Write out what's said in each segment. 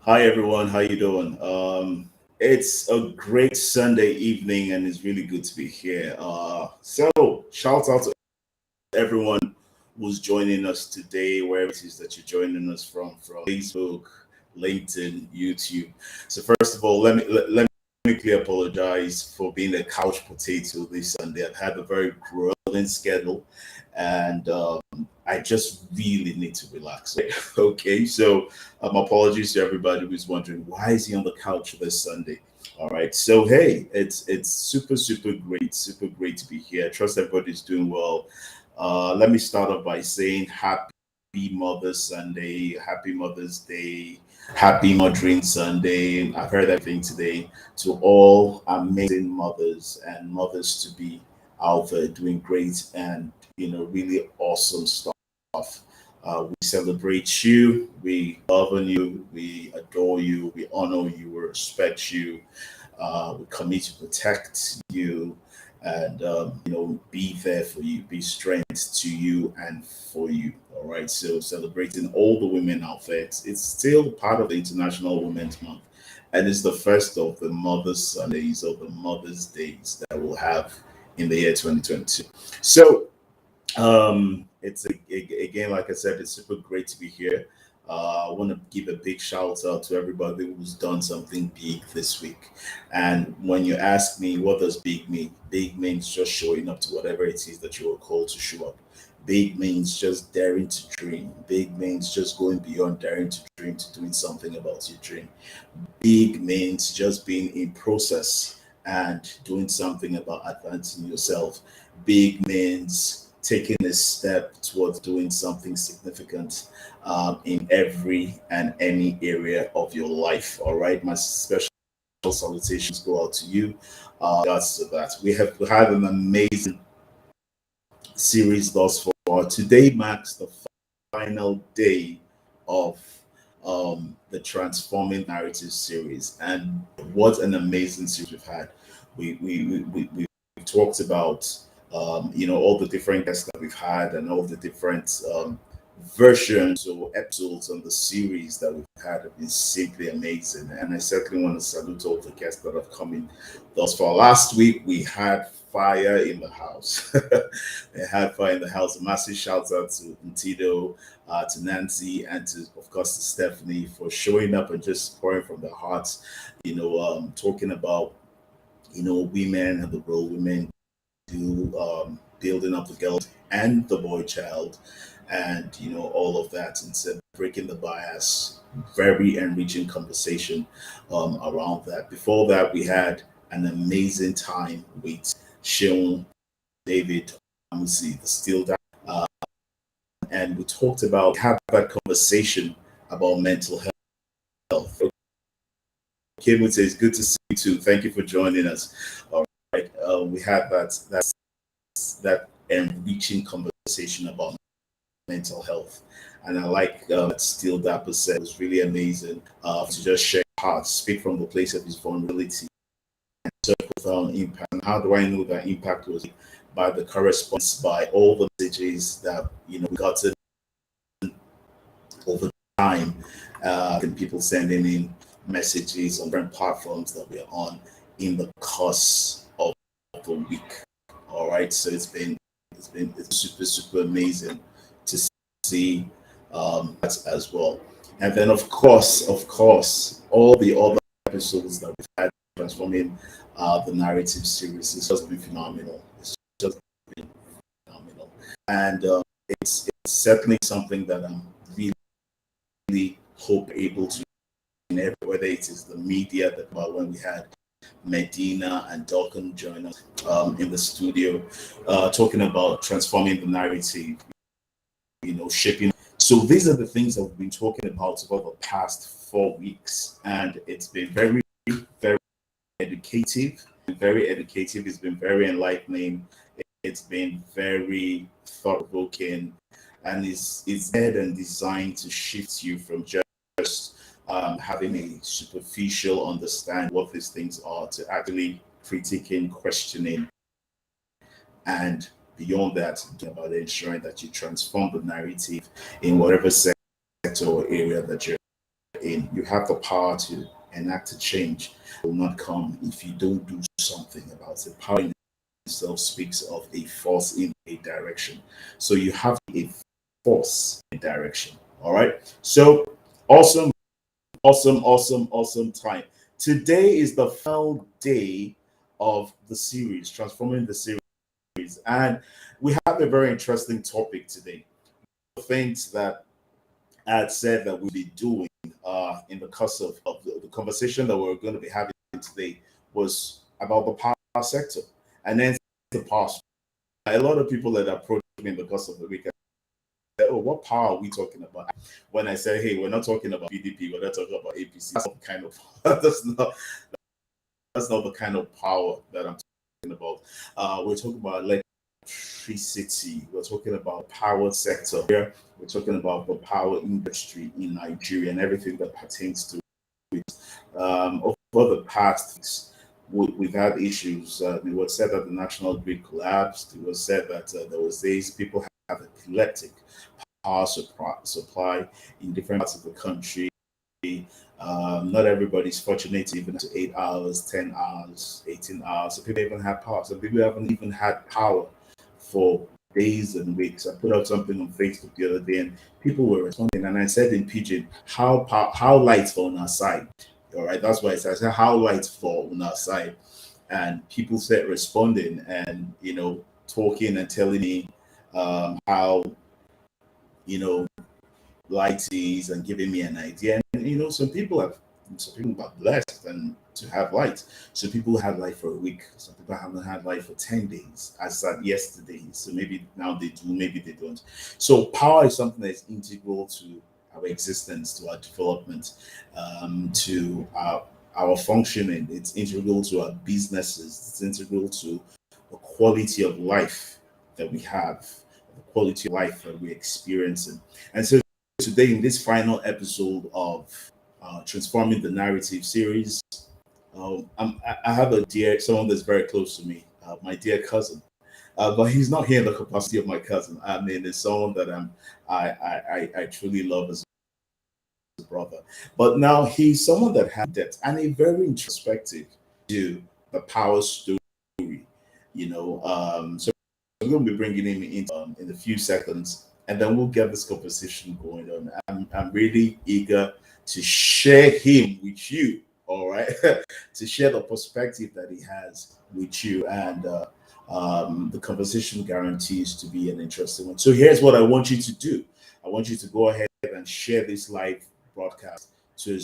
Hi everyone, how you doing? It's a great Sunday evening, and it's really good to be here. So shout out to everyone who's joining us today, wherever it is that you're joining us from Facebook, LinkedIn, YouTube. So first of all, let me quickly apologize for being a couch potato this Sunday. I've had a very grueling schedule, and I just really need to relax. Okay, so apologies to everybody who's wondering why is he on the couch this Sunday. All right, so hey, it's super great to be here. I trust everybody's doing well. Let me start off by saying happy Mother's Sunday, happy Mother's Day, happy Mothering Sunday. I've heard everything today to all amazing mothers and mothers to be out there doing great and really awesome stuff. We celebrate you, we love on you, we adore you, we honor you, we respect you, we commit to protect you and be there for you, be strength to you and for you. All right, so celebrating all the women out there. It's still part of the International Women's Month, and it's the first of the Mother's Sundays or the Mother's Days that we'll have in the year 2022. So again, like I said, it's super great to be here. I want to give a big shout out to everybody who's done something big this week. And when you ask me, what does big mean? Big means just showing up to whatever it is that you were called to show up. Big means just daring to dream. Big means just going beyond daring to dream to doing something about your dream. Big means just being in process and doing something about advancing yourself. Big means taking a step towards doing something significant in every and any area of your life. All right, my special salutations go out to you. Regards to that, we had an amazing series thus far. Today marks the final day of the Transforming Narrative series, and what an amazing series we've had. We talked about all the different guests that we've had and all the different versions or episodes on the series that we've had have been simply amazing. And I certainly want to salute all the guests that have come in thus far. Last week we had fire in the house. They had fire in the house. A massive shout out to Tito, to Nancy, and to, of course, to Stephanie for showing up and just pouring from their hearts. Talking about women and the role women do, building up the girl and the boy child, and all of that, and said breaking the bias. Very enriching conversation around that. Before that, we had an amazing time with Sean, David, Amusi, the Steel Dad, and we talked about have that conversation about mental health. Kim would say it's good to see you too. Thank you for joining us. All right, we had that enriching conversation about mental health. And I like that Steel Dapper said it was really amazing to just share heart, speak from the place of his vulnerability, and such profound impact. And how do I know that impact was by the correspondence, by all the messages that we got over time, and people sending in messages on different platforms that we're on in the course of the week. All right, so it's super amazing to see that as well. And then of course, all the other episodes that we've had transforming the narrative series, it's just been phenomenal. It's just been phenomenal, and it's certainly something that I'm really hope able to, whether it is the media that, well, when we had Medina and Duncan join us in the studio, talking about transforming the narrative, shaping. So these are the things that we've been talking about over the past 4 weeks, and it's been very, very educative. Very educative. It's been very enlightening. It's been very thought provoking, and it's led and designed to shift you from just having a superficial understanding what these things are to actually critiquing, questioning, and beyond that, about ensuring that you transform the narrative in whatever sector or area that you're in, you have the power to enact a change. It will not come if you don't do something about it. Power in itself speaks of a force in a direction. So you have a force in direction. All right. So awesome, awesome time. Today is the final day of the series, Transforming the Series. And we have a very interesting topic today. Things that I had said that we'll be doing in the course of the conversation that we're going to be having today was about the power sector. And then the power. A lot of people that approached me in the course of the week said, oh, what power are we talking about? When I said, hey, we're not talking about PDP, we're not talking about APC. That's not the kind of that's not the kind of power that I'm talking about. We're talking about electricity. We're talking about power sector. Here, we're talking about the power industry in Nigeria and everything that pertains to it. Over the past, we've had issues. It was said that the national grid collapsed. It was said that there was days people have epileptic power supply in different parts of the country. Not everybody's fortunate even to 8 hours, 10 hours, 18 hours. So people even have power. So people haven't even had power for days and weeks. I put out something on Facebook the other day and people were responding. And I said in Pigeon, how lights on our side? All right, that's why I said how lights fall on our side. And people said responding and, talking and telling me how, you know, light is and giving me an idea. And some people are blessed and to have light. Some people have light for a week. Some people haven't had light for 10 days, as at yesterday. So maybe now they do, maybe they don't. So power is something that is integral to our existence, to our development, to our functioning. It's integral to our businesses. It's integral to the quality of life that we have, the quality of life that we're experiencing. And so today, in this final episode of Transforming the Narrative series, I have someone that's very close to me, my dear cousin. But he's not here in the capacity of my cousin. I mean, it's someone that I truly love as a brother. But now he's someone that has depth and a very introspective to the power story. So I'm going to be bringing him in a few seconds, and then we'll get this conversation going on. I'm really eager to share him with you. All right, to share the perspective that he has with you, and the conversation guarantees to be an interesting one. So here's what I want you to do. I want you to go ahead and share this live broadcast to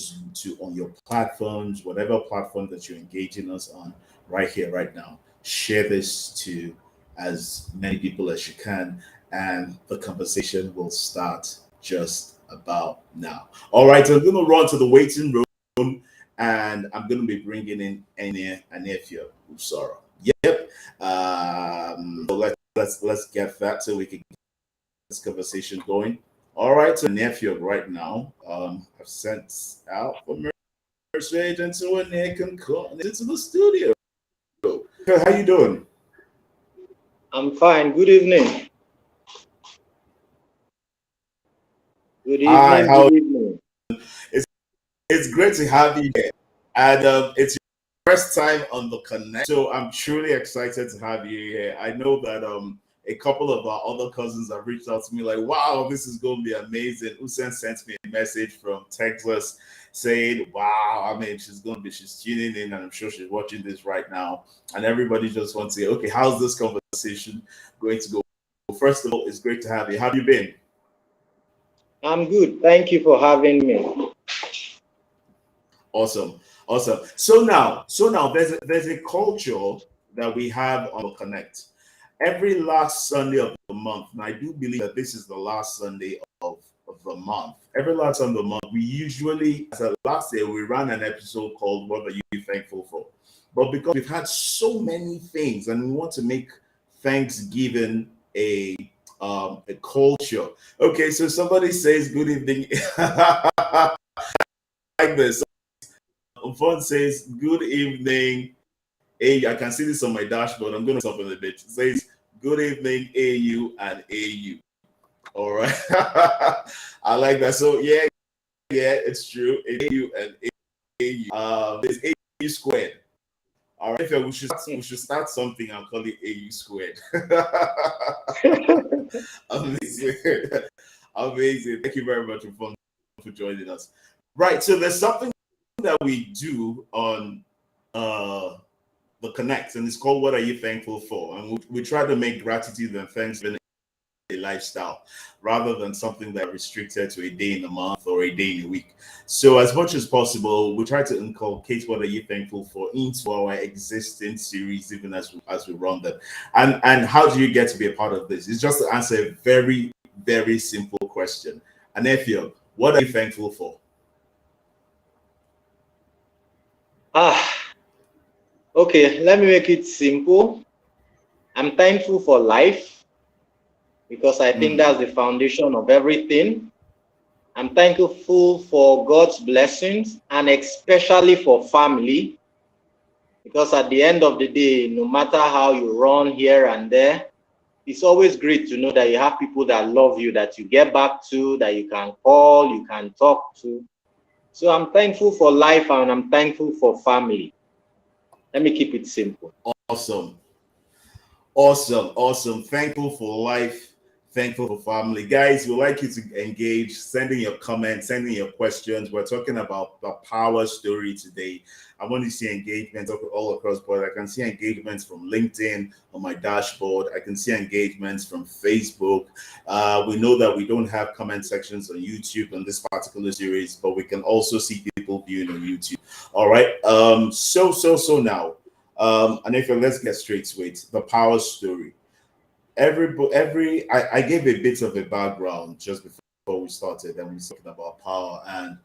on your platforms, whatever platform that you're engaging us on right here, right now. Share this to as many people as you can, and the conversation will start just about now. All right, so I'm going to run to the waiting room, and I'm going to be bringing in ANIEFIOK USORO. Yep. So let's get that so we can get this conversation going. All right, so ANIEFIOK right now. I've sent out for message and so when they can come into the studio. How you doing? I'm fine. Good evening. Good Hi, evening. how? Good evening. It's great to have you here, and it's your first time on the connect. So I'm truly excited to have you here. I know that a couple of our other cousins have reached out to me like, "Wow, this is going to be amazing." Usen sent me a message from Texas saying, "Wow, I mean, she's tuning in, and I'm sure she's watching this right now." And everybody just wants to say, "Okay, how's this conversation going to go?" First of all, it's great to have you. How have you been? I'm good. Thank you for having me. Awesome, awesome. So now, there's a culture that we have on Connect every last Sunday of the month, and I do believe that this is the last Sunday of the month. Every last Sunday of the month, we usually, as a last year, we ran an episode called "What Are You Thankful For?" But because we've had so many things, and we want to make Thanksgiving a culture. Okay, so somebody says good evening like this. Fun says, "Good evening, A." I can see this on my dashboard. I'm going to stop in a bit. It says, "Good evening, AU and AU." All right. I like that. So, yeah, Yeah, it's true. AU and AU. There's AU squared. All right, we should start something and call it AU squared. Amazing. Amazing. Thank you very much for joining us. Right, so there's something that we do on the Connect, and it's called What Are You Thankful For? And we try to make gratitude and thanksgiving a lifestyle rather than something that restricted to a day in a month or a day in a week. So as much as possible, we try to inculcate what are you thankful for into our existing series, even as we run them. And how do you get to be a part of this? It's just to answer a very, very simple question. ANIEFIOK, what are you thankful for? Okay, let me make it simple. I'm thankful for life because I think that's the foundation of everything. I'm thankful for God's blessings and especially for family, because at the end of the day, no matter how you run here and there, it's always great to know that you have people that love you, that you get back to, that you can call, you can talk to. So I'm thankful for life and I'm thankful for family. Let me keep it simple. Awesome. Awesome. Thankful for life, thankful for family. Guys, we'd like you to engage, sending your comments, sending your questions. We're talking about the power story today. I want to see engagement all across board. I can see engagements from LinkedIn on my dashboard. I can see engagements from Facebook. We know that we don't have comment sections on YouTube on this particular series, but we can also see people viewing on YouTube. All right. So now. And if let's get straight to it, the power story. I gave a bit of a background just before we started, and we were talking about power. And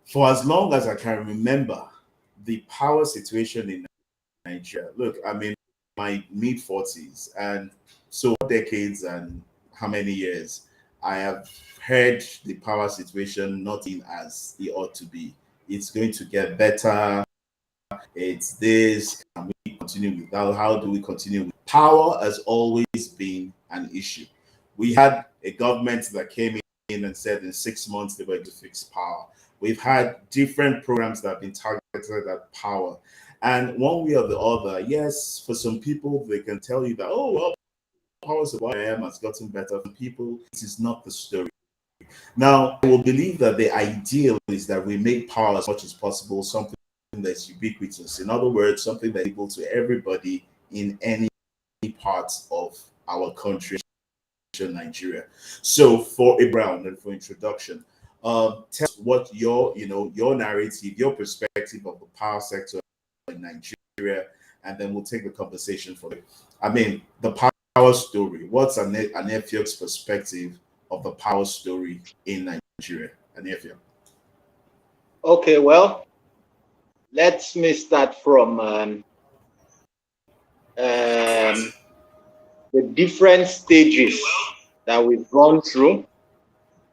for as long as I can remember, the power situation in Nigeria. Look, I'm in my mid-40s, and so decades and how many years I have heard the power situation not in as it ought to be. It's going to get better. It's this. Can we continue with that? How do we continue? Power has always been an issue. We had a government that came in and said in 6 months they were going to fix power. We've had different programs that have been targeted at power. And one way or the other, yes, for some people, they can tell you that, oh, well, power supply has gotten better. For people, it is not the story. Now, I will believe that the ideal is that we make power as much as possible something that's ubiquitous. In other words, something that's able to everybody in any part of our country, Nigeria. So for Abraham and for introduction, tell us what your narrative, your perspective of the power sector in Nigeria, and then we'll take the conversation from it. I mean, the power story. What's ANIEFIOK's perspective of the power story in Nigeria? ANIEFIOK. Okay, well, let me start from the different stages that we've gone through.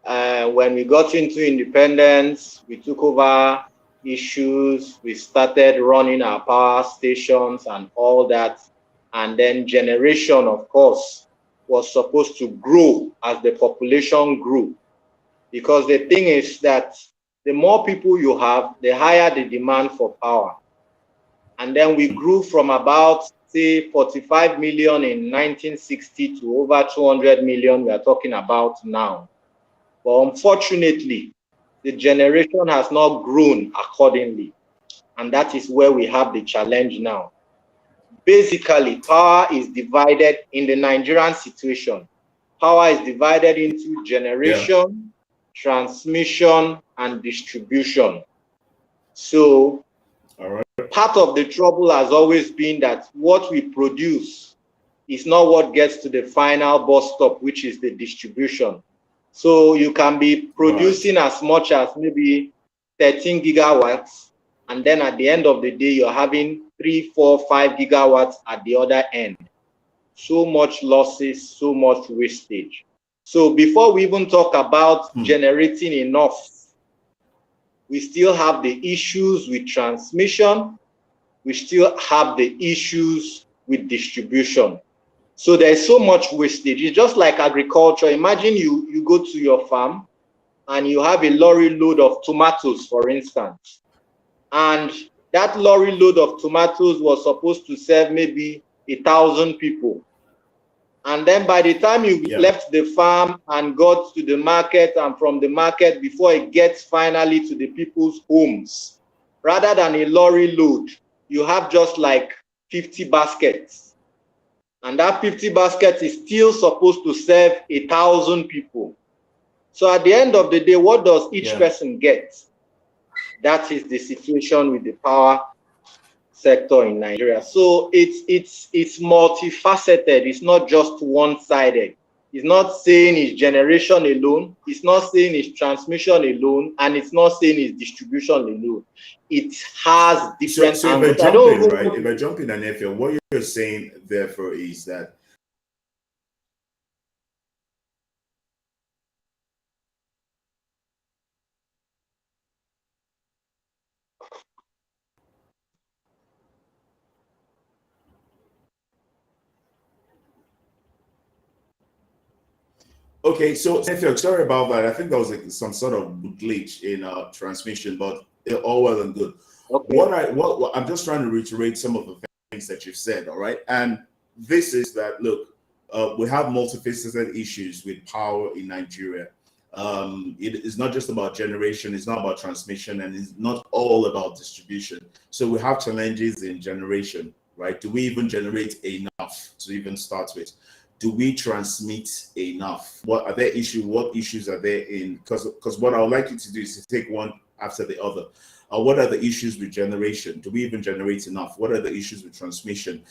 When we got into independence, we took over issues, we started running our power stations and all that. And then generation, of course, was supposed to grow as the population grew. Because the thing is that the more people you have, the higher the demand for power. And then we grew from about, say, 45 million in 1960 to over 200 million we are talking about now. But unfortunately, the generation has not grown accordingly. And that is where we have the challenge now. Basically, power is divided in the Nigerian situation. Power is divided into generation, transmission, and distribution. So part of the trouble has always been that what we produce is not what gets to the final bus stop, which is the distribution. So you can be producing as much as maybe 13 gigawatts, and then at the end of the day, you're having 3, 4, 5 gigawatts at the other end. So much losses, so much wastage. So before we even talk about generating enough, we still have the issues with transmission. We still have the issues with distribution. So there's so much wastage. It's just like agriculture. Imagine you go to your farm and you have a lorry load of tomatoes, for instance, and that lorry load of tomatoes was supposed to serve maybe 1,000 people. And then by the time you left the farm and got to the market, and from the market before it gets finally to the people's homes, rather than a lorry load, you have just like 50 baskets. And that 50 baskets is still supposed to serve 1,000 people. So at the end of the day, what does each person get? That is the situation with the power sector in Nigeria. So it's multifaceted. It's not just one-sided. It's not saying it's generation alone. It's not saying it's transmission alone, and it's not saying it's distribution alone. It has different angles. If I jump in, right? If I jump in, ANIEFIOK, what you're saying, therefore, is that okay, so ANIEFIOK, sorry about that. I think there was some sort of glitch in transmission, but all well and good. Okay. What I'm just trying to reiterate some of the things that you've said, all right? And this is that, look, we have multifaceted issues with power in Nigeria. It is not just about generation, it's not about transmission, and it's not all about distribution. So we have challenges in generation, right? Do we even generate enough to even start with? Do we transmit enough? What issues are there in? Because what I would like you to do is to take one after the other. What are the issues with generation? Do we even generate enough? What are the issues with transmission?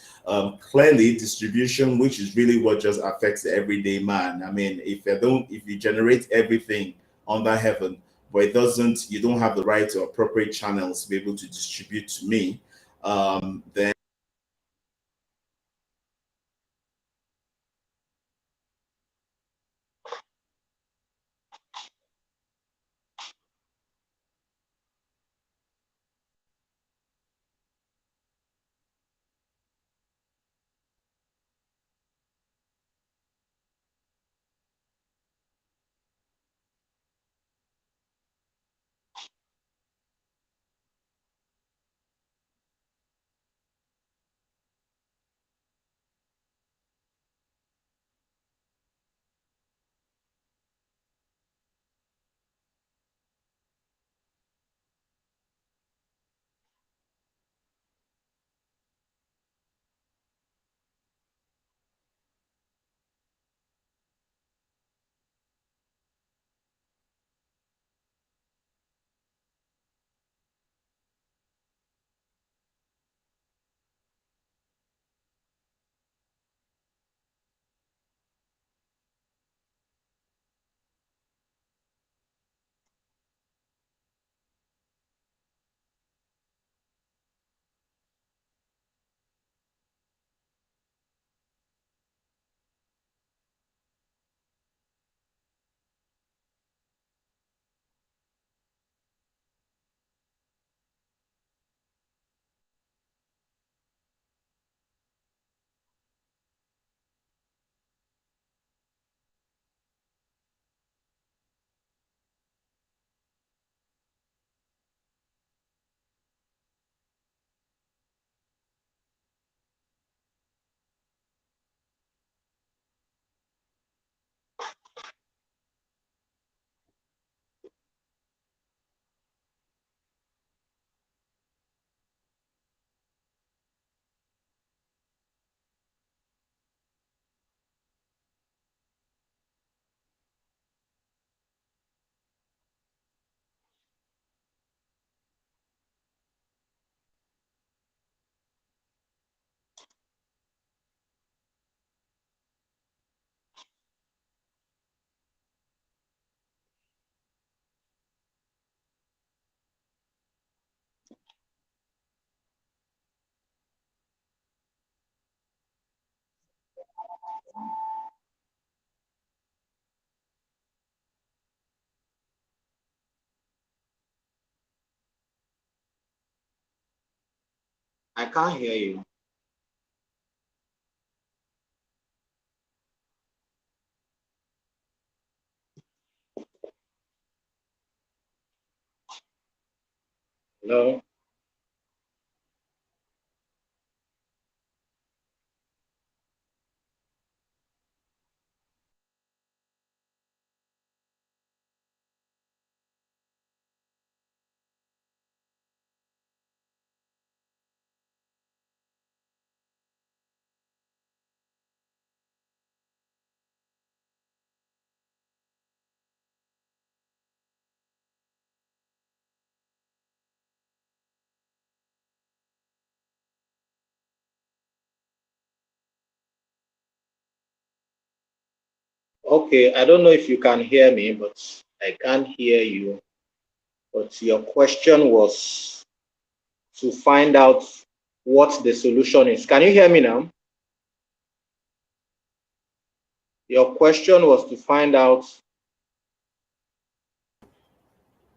Clearly, distribution, which is really what just affects the everyday man. I mean, if you generate everything under heaven, but you don't have the right or appropriate channels to be able to distribute to me, then I can't hear you. Hello? Okay, I don't know if you can hear me, but I can't hear you. But your question was to find out what the solution is. Can you hear me now? Your question was to find out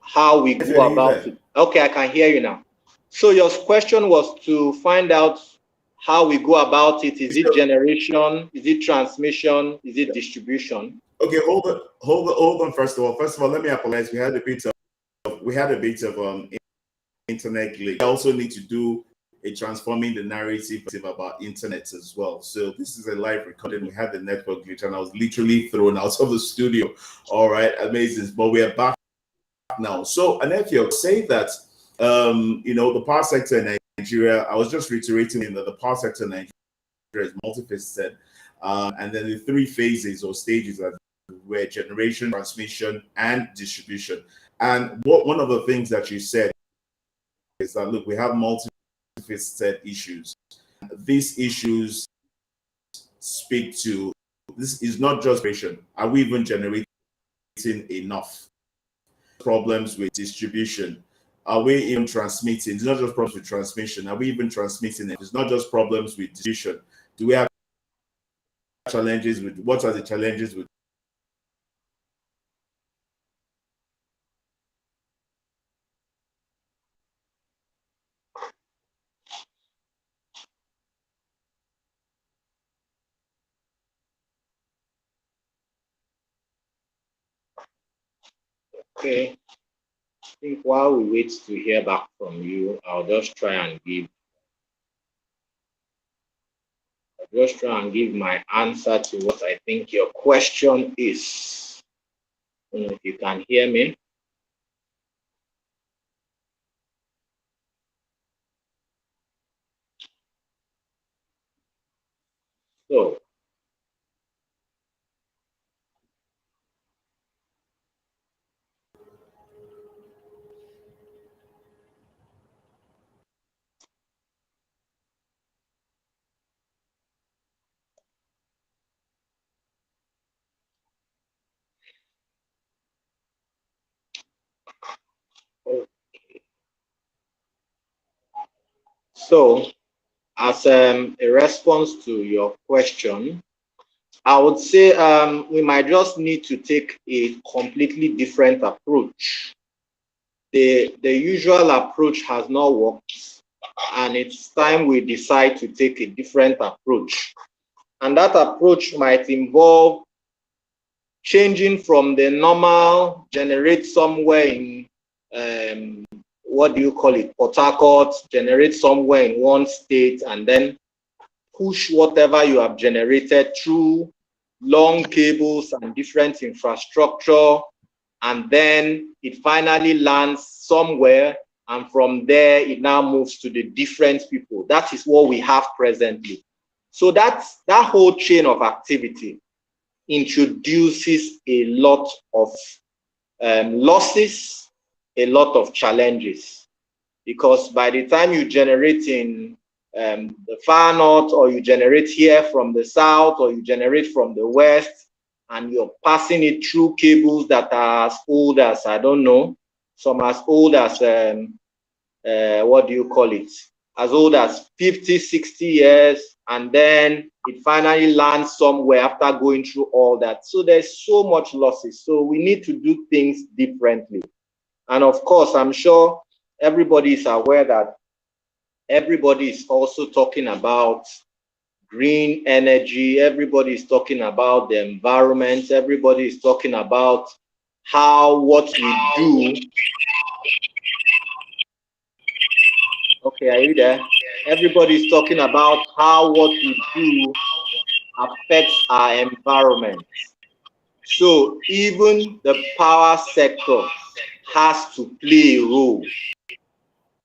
how we go about it. Okay, I can hear you now. So your question was to find out how we go about it. Is it generation? Is it transmission? Is it distribution? Okay, hold on. First of all, let me apologize. We had a bit of internet glitch. I also need to do a transforming the narrative about internet as well. So this is a live recording. We had the network glitch, and I was literally thrown out of the studio. All right, amazing. But we are back now. So ANIEFIOK say that the power sector in Nigeria. I was just reiterating that the power sector in Nigeria is multifaceted, and then the three phases or stages are where generation, transmission, and distribution. And one of the things that you said is that look, we have multifaceted issues. These issues speak to this is not just generation. Are we even generating enough? Problems with distribution. Are we even transmitting? It's not just problems with transmission. Are we even transmitting it? It's not just problems with distribution. Do we have challenges with what are the challenges with? Okay. I think while we wait to hear back from you, I'll just try and give my answer to what I think your question is. I don't know if you can hear me. So, so as a response to your question, I would say we might just need to take a completely different approach. The usual approach has not worked, and it's time we decide to take a different approach. And that approach might involve changing from the normal generate somewhere in what do you call it, Port Harcourt, generate somewhere in one state, and then push whatever you have generated through long cables and different infrastructure, and then it finally lands somewhere, and from there it now moves to the different people. That is what we have presently. So that whole chain of activity introduces a lot of losses, a lot of challenges, because by the time you generate in the far north, or you generate here from the south, or you generate from the west, and you're passing it through cables that are as old as, I don't know, some as old as what do you call it, as old as 50, 60 years, and then it finally lands somewhere after going through all that. So there's so much losses. So we need to do things differently. And of course, I'm sure everybody is aware that everybody is also talking about green energy. Everybody is talking about the environment. Everybody is talking about how what we do Okay, are you there? Everybody's talking about how what we do affects our environment. So even the power sector has to play a role.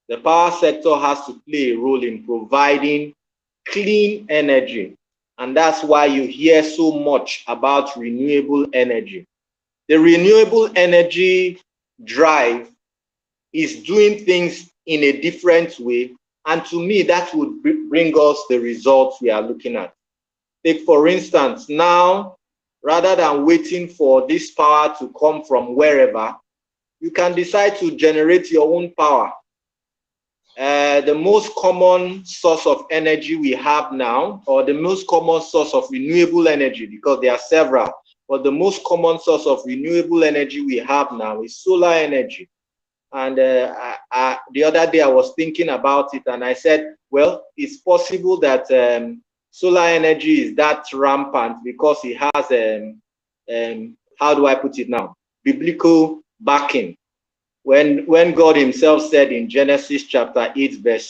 The power sector has to play a role in providing clean energy. And that's why you hear so much about renewable energy. The renewable energy drive is doing things in a different way. And to me, that would bring us the results we are looking at. Take, for instance, now, rather than waiting for this power to come from wherever, you can decide to generate your own power. The most common source of energy we have now, or the most common source of renewable energy, because there are several, but the most common source of renewable energy we have now is solar energy. And the other day I was thinking about it and I said, well, it's possible that solar energy is that rampant because it has, how do I put it now, biblical backing. When God himself said in Genesis chapter 8, verse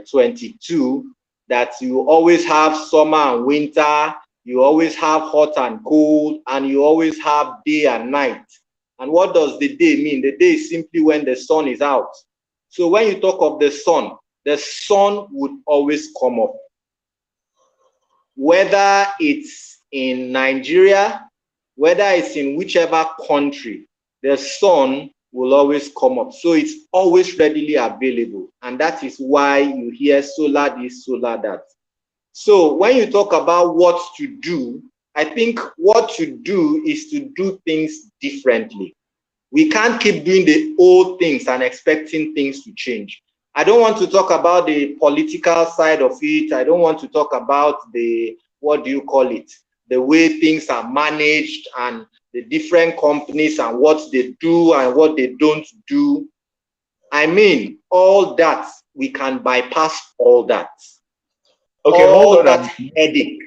22, that you always have summer and winter, you always have hot and cold, and you always have day and night. And what does the day mean? The day is simply when the sun is out. So when you talk of the sun would always come up. Whether it's in Nigeria, whether it's in whichever country, the sun will always come up. So it's always readily available. And that is why you hear solar this, solar that. So when you talk about what to do, I think what to do is to do things differently. We can't keep doing the old things and expecting things to change. I don't want to talk about the political side of it. I don't want to talk about the, what do you call it, the way things are managed and the different companies and what they do and what they don't do. I mean, all that, we can bypass all that. Okay, hold All on. that headache.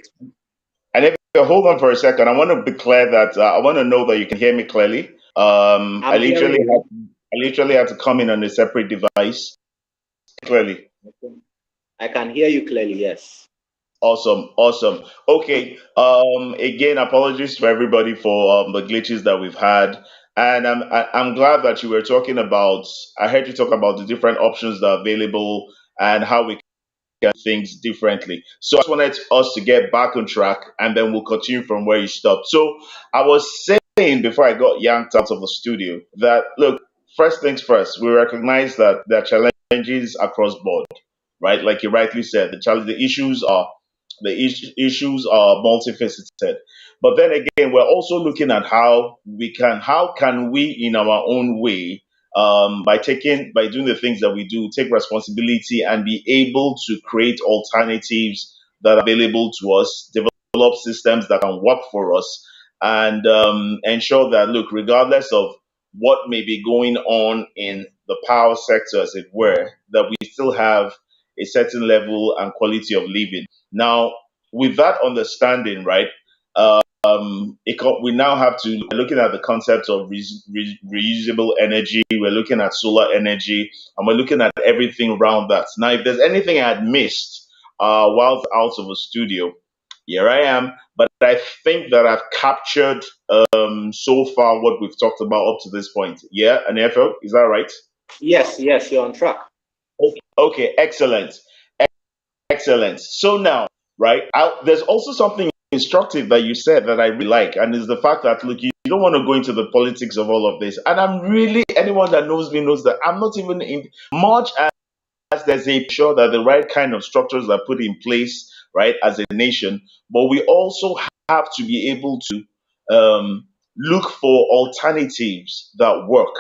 And if hold on for a second, I want to declare that I want to know that you can hear me clearly. I I'm hearing literally you. had to come in on a separate device clearly. I can hear you clearly, yes. Awesome, awesome. Okay. Again, apologies to everybody for the glitches that we've had, and I'm glad that you were talking about. I heard you talk about the different options that are available and how we can do things differently. So I just wanted us to get back on track, and then we'll continue from where you stopped. So I was saying before I got yanked out of the studio that look, first things first, we recognize that there are challenges across board, right? Like you rightly said, the issues are multifaceted. But then again, we're also looking at how can we in our own way, by doing the things that we do, take responsibility and be able to create alternatives that are available to us, develop systems that can work for us, and ensure that, look, regardless of what may be going on in the power sector, as it were, that we still have a certain level and quality of living. Now, with that understanding, right, we now have to looking at the concept of reusable energy. We're looking at solar energy, and we're looking at everything around that. Now, if there's anything I had missed while out of the studio, here I am. But I think that I've captured so far what we've talked about up to this point. Yeah, ANIEFIOK, is that right? Yes, yes, you're on track. Okay, excellent. Excellent. So now, right, there's also something instructive that you said that I really like, and is the fact that, look, you don't want to go into the politics of all of this. And I'm really, anyone that knows me knows that I'm not even in much as there's a sure that the right kind of structures are put in place, right, as a nation, but we also have to be able to look for alternatives that work.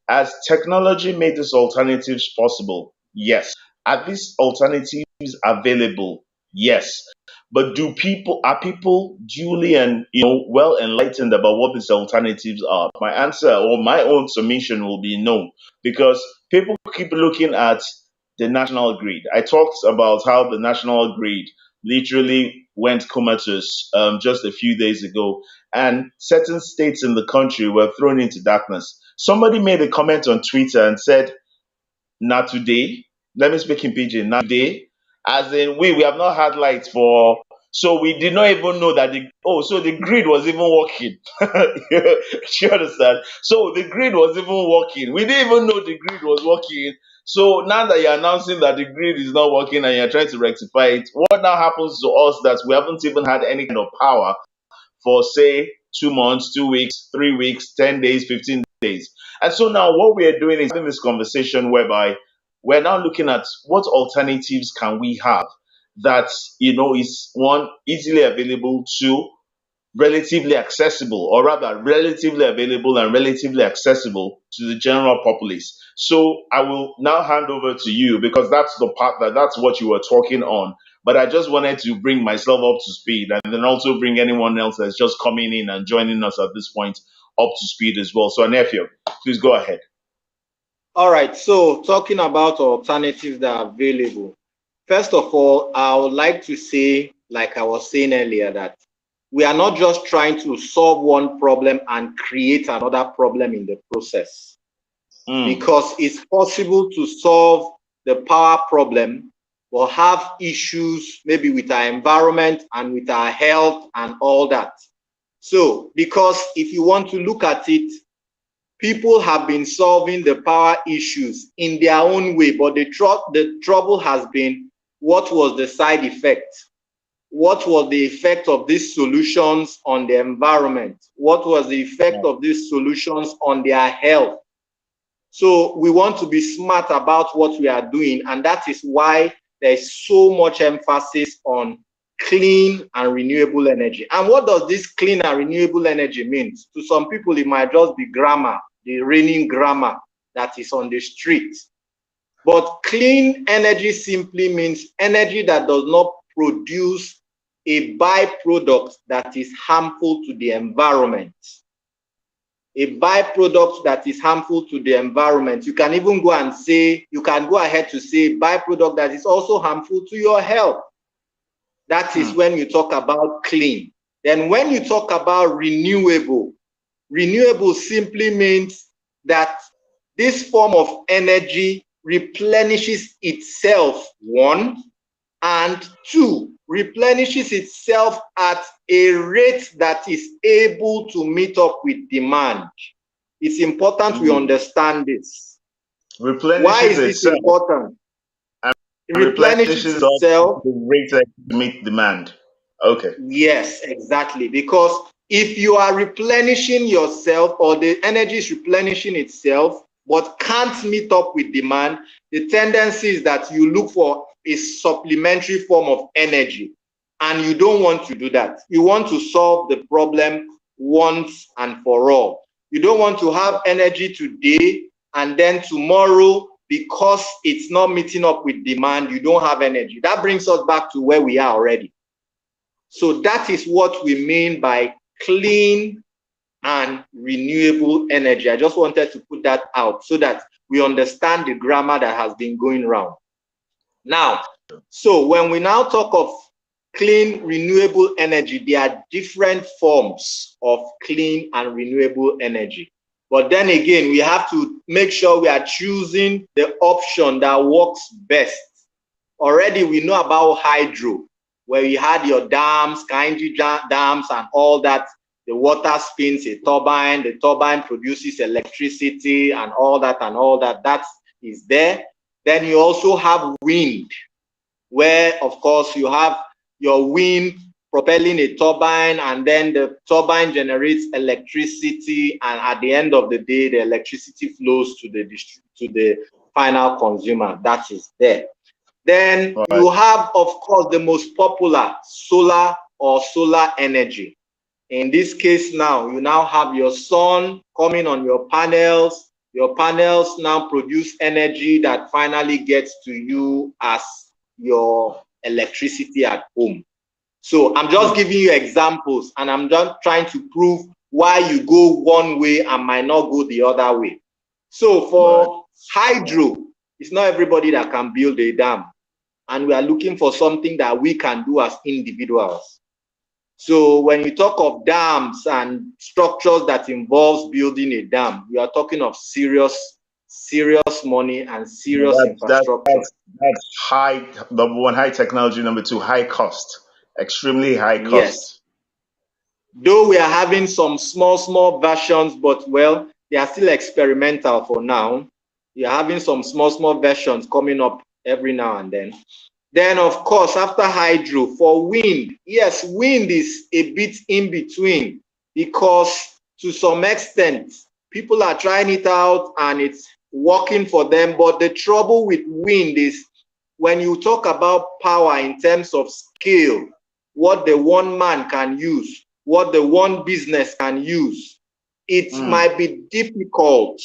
As technology made these alternatives possible, yes. Are these alternatives available? Yes. But are people duly and well enlightened about what these alternatives are? My answer or my own submission will be no, because people keep looking at the national grid. I talked about how the national grid literally went comatose just a few days ago, and certain states in the country were thrown into darkness. Somebody made a comment on Twitter and said, "Not today." let me speak in pidgin now day, as in we have not had light for, so we did not even know that so the grid was even working. You understand? So the grid was even working. We didn't even know the grid was working. So now that you're announcing that the grid is not working and you're trying to rectify it, what now happens to us that we haven't even had any kind of power for, say, 2 months, 2 weeks, 3 weeks, 10 days, 15 days? And so now what we are doing is having this conversation whereby we're now looking at what alternatives can we have that, is one, easily available, two, relatively accessible, or rather relatively available and relatively accessible to the general populace. So I will now hand over to you, because that's the part that's what you were talking on. But I just wanted to bring myself up to speed, and then also bring anyone else that's just coming in and joining us at this point up to speed as well. So Anefio, please go ahead. All right, so talking about alternatives that are available. First of all, I would like to say, like I was saying earlier, that we are not just trying to solve one problem and create another problem in the process. Because it's possible to solve the power problem, but have issues maybe with our environment and with our health and all that. So, because if you want to look at it, people have been solving the power issues in their own way, but the trouble has been, what was the side effect? What was the effect of these solutions on the environment? What was the effect of these solutions on their health? So we want to be smart about what we are doing, and that is why there's so much emphasis on clean and renewable energy. And what does this clean and renewable energy mean? To some people, it might just be grammar, the raining grammar that is on the street. But clean energy simply means energy that does not produce a byproduct that is harmful to the environment. A byproduct that is harmful to the environment. You can even go and say, you can go ahead to say byproduct that is also harmful to your health. That is when you talk about clean. Then when you talk about renewable, renewable simply means that this form of energy replenishes itself, one, and two, replenishes itself at a rate that is able to meet up with demand. It's important we understand this. Why is this important? It replenishes itself at the rate that to meet demand. Okay. Yes, exactly. Because if you are replenishing yourself, or the energy is replenishing itself, but can't meet up with demand, the tendency is that you look for a supplementary form of energy. And you don't want to do that. You want to solve the problem once and for all. You don't want to have energy today and then tomorrow, because it's not meeting up with demand, you don't have energy. That brings us back to where we are already. So that is what we mean by clean and renewable energy. I just wanted to put that out so that we understand the grammar that has been going around. Now, so when we now talk of clean renewable energy, there are different forms of clean and renewable energy. But then again, we have to make sure we are choosing the option that works best. Already we know about hydro, where you had your dams, Kainji dams and all that. The water spins a turbine, the turbine produces electricity and all that and all that. That is there. Then you also have wind, where of course you have your wind propelling a turbine, and then the turbine generates electricity, and at the end of the day, the electricity flows to the final consumer. That is there. Then you have, of course, the most popular, solar or solar energy. In this case now, you now have your sun coming on your panels. Your panels now produce energy that finally gets to you as your electricity at home. So I'm just giving you examples, and I'm just trying to prove why you go one way and might not go the other way. So for hydro, it's not everybody that can build a dam. And we are looking for something that we can do as individuals. So when you talk of dams and structures that involves building a dam, we are talking of serious serious money and Yeah, serious infrastructure. that's high. Number one, high technology. Number two, high cost. Extremely high Yes. cost. Though we are having some small versions, but well, they are still experimental for now. We are having some small versions coming up every now and then. Then, of course, after hydro, for wind, yes, wind is a bit in between because to some extent, people are trying it out and it's working for them. But the trouble with wind is when you talk about power in terms of scale, what the one man can use, what the one business can use, it might be difficult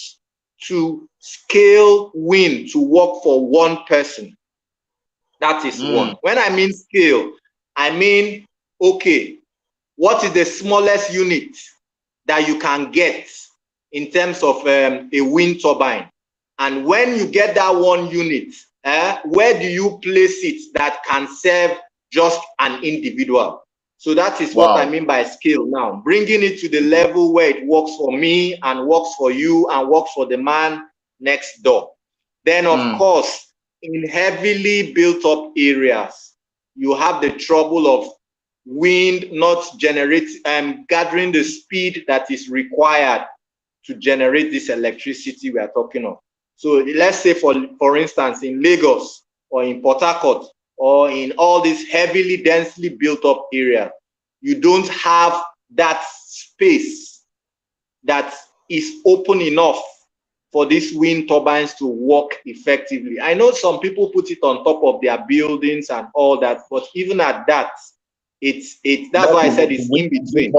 to scale wind to work for one person. That is one. When I mean scale, I mean, okay, what is the smallest unit that you can get in terms of a wind turbine? And when you get that one unit, where do you place it that can serve just an individual? So that is what I mean by scale now, bringing it to the level where it works for me and works for you and works for the man next door. Then, of course, in heavily built up areas, you have the trouble of wind not gathering the speed that is required to generate this electricity we are talking of. So let's say, for instance, in Lagos or in Port Harcourt or in all these heavily densely built up areas, you don't have that space that is open enough for these wind turbines to work effectively. I know some people put it on top of their buildings and all that, but even at that, that's why I said it's in between.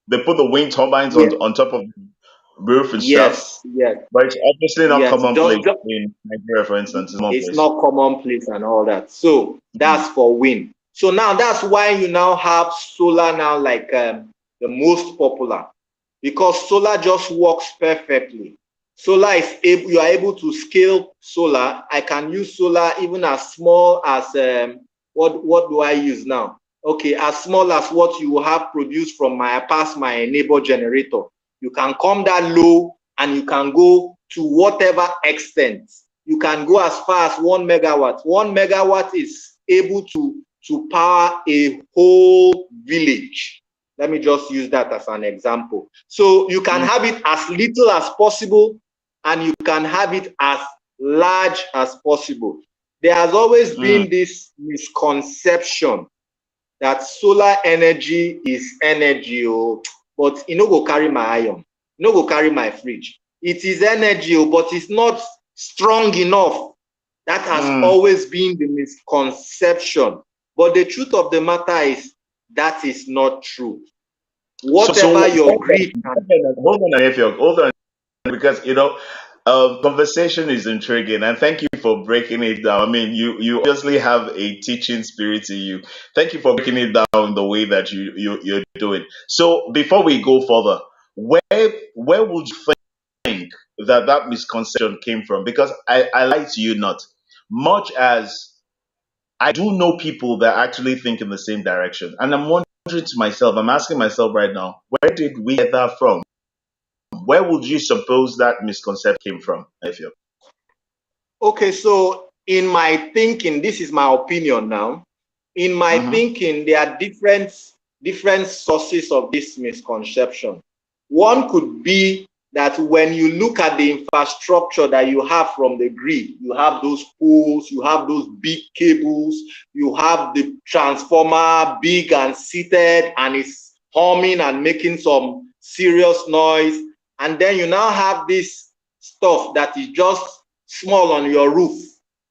They put the wind turbines on top of the roof and stuff. Yes. But it's obviously not commonplace Just, in Nigeria, for instance. It's not commonplace and all that. So that's for wind. So now that's why you now have solar now like the most popular, because solar just works perfectly. Solar is able, you are able to scale solar. I can use solar even as small as what do I use now? Okay, as small as what you have produced from my neighbor generator. You can come that low and you can go to whatever extent. You can go as far as 1 megawatt. 1 megawatt is able to power a whole village. Let me just use that as an example. So you can have it as little as possible and you can have it as large as possible. There has always been this misconception that solar energy is energy, but it no go carry my iron, no go carry my fridge. It is energy, but it's not strong enough. That has always been the misconception. But the truth of the matter is that is not true. Whatever your grid can. Hold on, ANIEFIOK. Hold on, because conversation is intriguing, and thank you for breaking it down. I mean, you obviously have a teaching spirit in you. Thank you for breaking it down the way that you're doing. So before we go further, where would you think that misconception came from? Because I lie to you not. Much as I do know people that actually think in the same direction, and I'm wondering to myself, I'm asking myself right now, where did we get that from? Where would you suppose that misconception came from, Efio? Okay, so in my thinking, this is my opinion now. In my thinking, there are different sources of this misconception. One could be that when you look at the infrastructure that you have from the grid, you have those poles, you have those big cables, you have the transformer big and seated and it's humming and making some serious noise. And then you now have this stuff that is just small on your roof,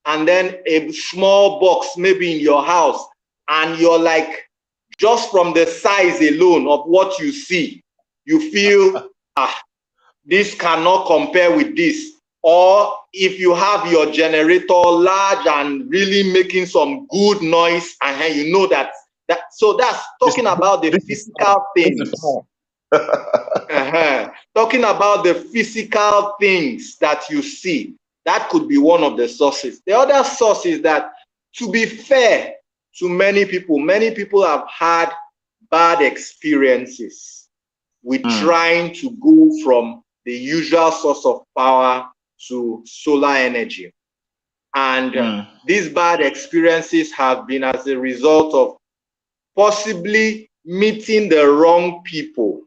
and then a small box maybe in your house, and you're like, just from the size alone of what you see, you feel, this cannot compare with this. Or if you have your generator large and really making some good noise, and you know that so that's talking about the physical things. Talking about the physical things that you see. That could be one of the sources. The other source is that, to be fair to many people have had bad experiences with trying to go from the usual source of power to solar energy. And these bad experiences have been as a result of possibly meeting the wrong people.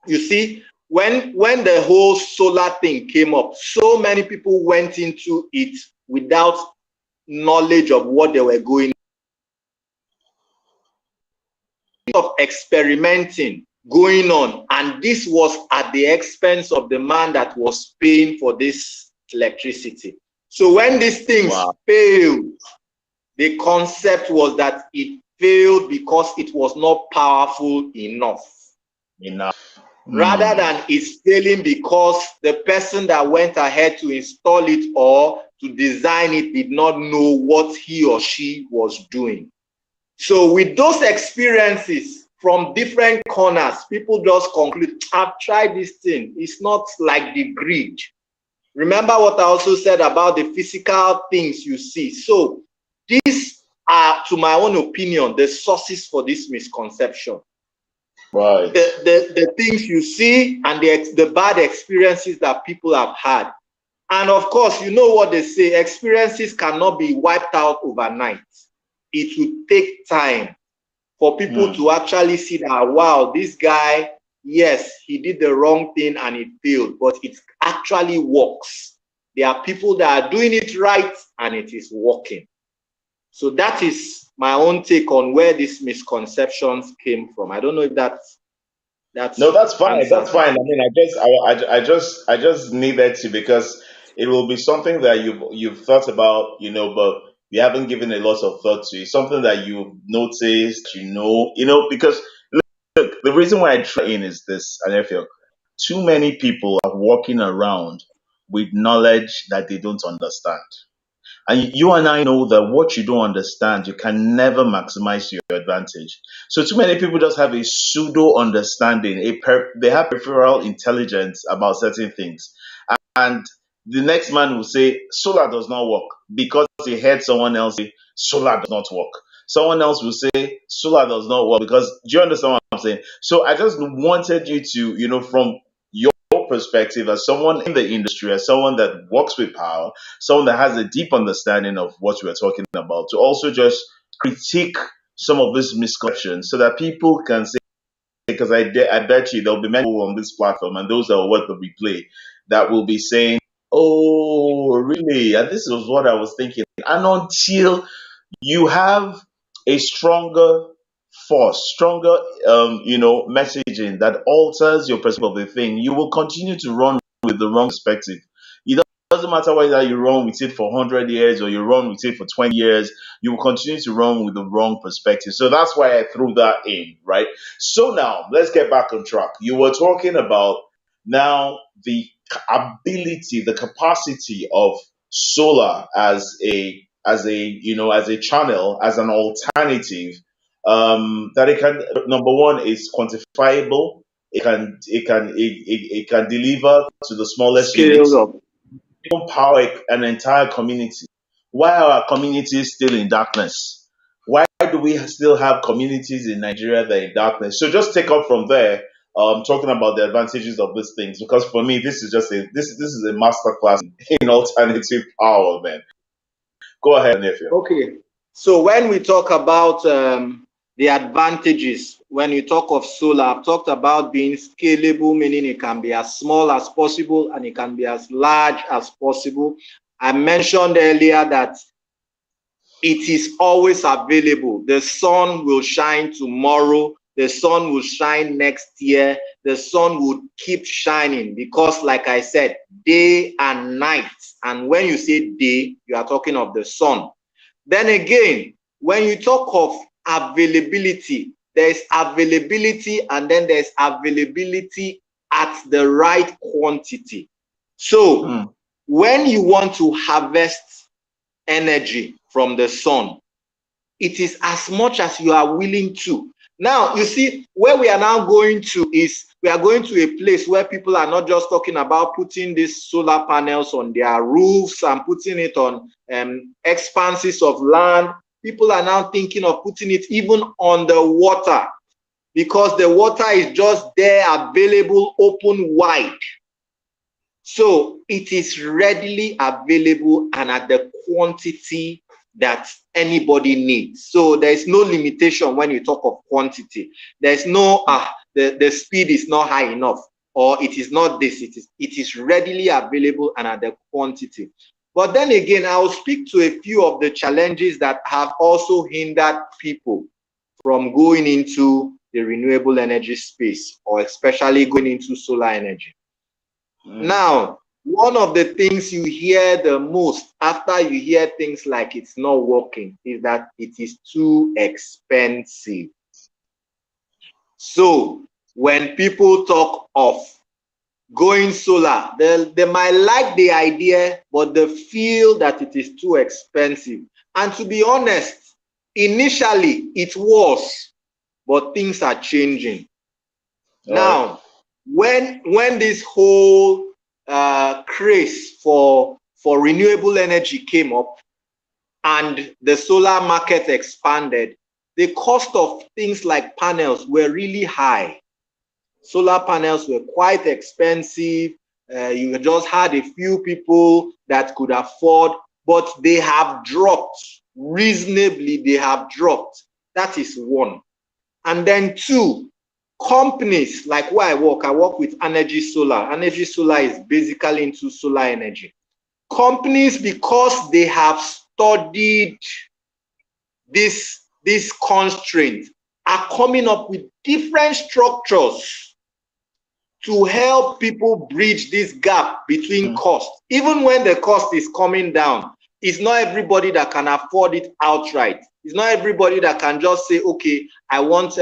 You see, when the whole solar thing came up, so many people went into it without knowledge of what they were going of experimenting going on, and this was at the expense of the man that was paying for this electricity. So when these things failed, the concept was that it failed because it was not powerful enough. Rather than it's failing because the person that went ahead to install it or to design it did not know what he or she was doing. So with those experiences from different corners, people just conclude, I've tried this thing. It's not like the grid. Remember what I also said about the physical things you see. So these are, to my own opinion, the sources for this misconception. Right. The things you see and the bad experiences that people have had. And of course, you know what they say, experiences cannot be wiped out overnight. It will take time for people to actually see that, wow, this guy, yes, he did the wrong thing and it failed, but it actually works. There are people that are doing it right and it is working. So that is my own take on where these misconceptions came from. I don't know if that's no, that's fine. That's fine. I mean, I just needed to, because it will be something that you've thought about, but you haven't given a lot of thought to. It's something that you've noticed, because look, the reason why I try in is this, and I feel too many people are walking around with knowledge that they don't understand. And you and I know that what you don't understand, you can never maximize your advantage. So too many people just have a pseudo understanding. They have peripheral intelligence about certain things. And the next man will say, solar does not work, because he heard someone else say, solar does not work. Someone else will say, solar does not work, because, do you understand what I'm saying? So I just wanted you to, from your perspective, as someone in the industry, as someone that works with power, someone that has a deep understanding of what we're talking about, to also just critique some of these misconceptions so that people can say, because I bet you there'll be many people on this platform, and those that will watch the replay, that will be saying, oh, really? And this was what I was thinking. And until you have a stronger force, stronger, messaging that alters your perspective of the thing, you will continue to run with the wrong perspective. It doesn't matter whether you run with it for 100 years or you run with it for 20 years, you will continue to run with the wrong perspective. So that's why I threw that in, right? So now let's get back on track. You were talking about now the ability, the capacity of solar as a channel, as an alternative, that it can, number one, is quantifiable. It can deliver to the smallest scale units, up. even power an entire community. Why are our communities still in darkness? Why do we still have communities in Nigeria that are in darkness? So just take up from there, talking about the advantages of these things, because for me, this is just this is a masterclass in alternative power, man. Go ahead, nephew. Okay, so when we talk about the advantages, when you talk of solar, I've talked about being scalable, meaning it can be as small as possible and it can be as large as possible. I mentioned earlier that it is always available. The sun will shine tomorrow. The sun will shine next year. The sun will keep shining because, like I said, day and night. And when you say day, you are talking of the sun. Then again, when you talk of availability, there's availability and then there's availability at the right quantity. So when you want to harvest energy from the sun, it is as much as you are willing to. Now, you see, where we are now going to is we are going to a place where people are not just talking about putting these solar panels on their roofs and putting it on expanses of land. People are now thinking of putting it even on the water, because the water is just there, available, open wide. So it is readily available and at the quantity that anybody needs. So there is no limitation when you talk of quantity. There's no the speed is not high enough, or it is not this. It is readily available and at the quantity. But then again, I will speak to a few of the challenges that have also hindered people from going into the renewable energy space, or especially going into solar energy. Now, one of the things you hear the most after you hear things like it's not working is that it is too expensive. So when people talk of going solar, they might like the idea, but they feel that it is too expensive. And to be honest, initially it was, but things are changing. Now, when this whole craze for renewable energy came up and the solar market expanded, the cost of things like panels were really high. Solar panels were quite expensive. You just had a few people that could afford, but they have dropped reasonably. They have dropped. That is one. And then two, companies like where I work with Energy Solar. Energy Solar is basically into solar energy. Companies, because they have studied this constraint, are coming up with different structures to help people bridge this gap between cost. Even when the cost is coming down, it's not everybody that can afford it outright. It's not everybody that can just say, okay, I want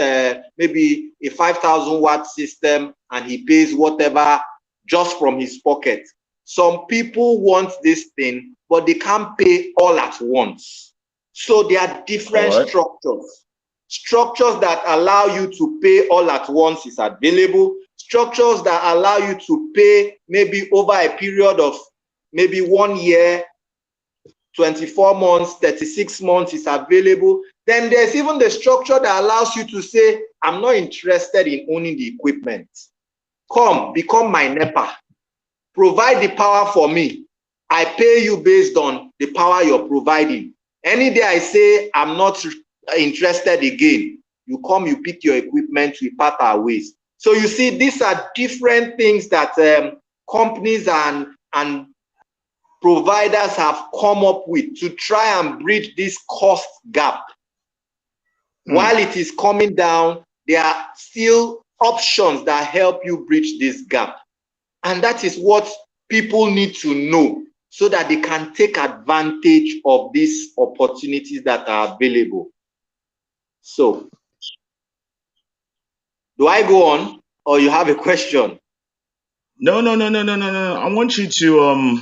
maybe a 5,000 watt system, and he pays whatever just from his pocket. Some people want this thing, but they can't pay all at once. So there are different structures. Structures that allow you to pay all at once is available. Structures that allow you to pay maybe over a period of maybe 1 year, 24 months, 36 months is available. Then there's even the structure that allows you to say, I'm not interested in owning the equipment. Come, become my NEPA. Provide the power for me. I pay you based on the power you're providing. Any day I say I'm not interested again, you come, you pick your equipment, we part our ways. So you see, these are different things that companies and providers have come up with to try and bridge this cost gap. While it is coming down, there are still options that help you bridge this gap. And that is what people need to know so that they can take advantage of these opportunities that are available. So, do I go on, or you have a question? No. I want you to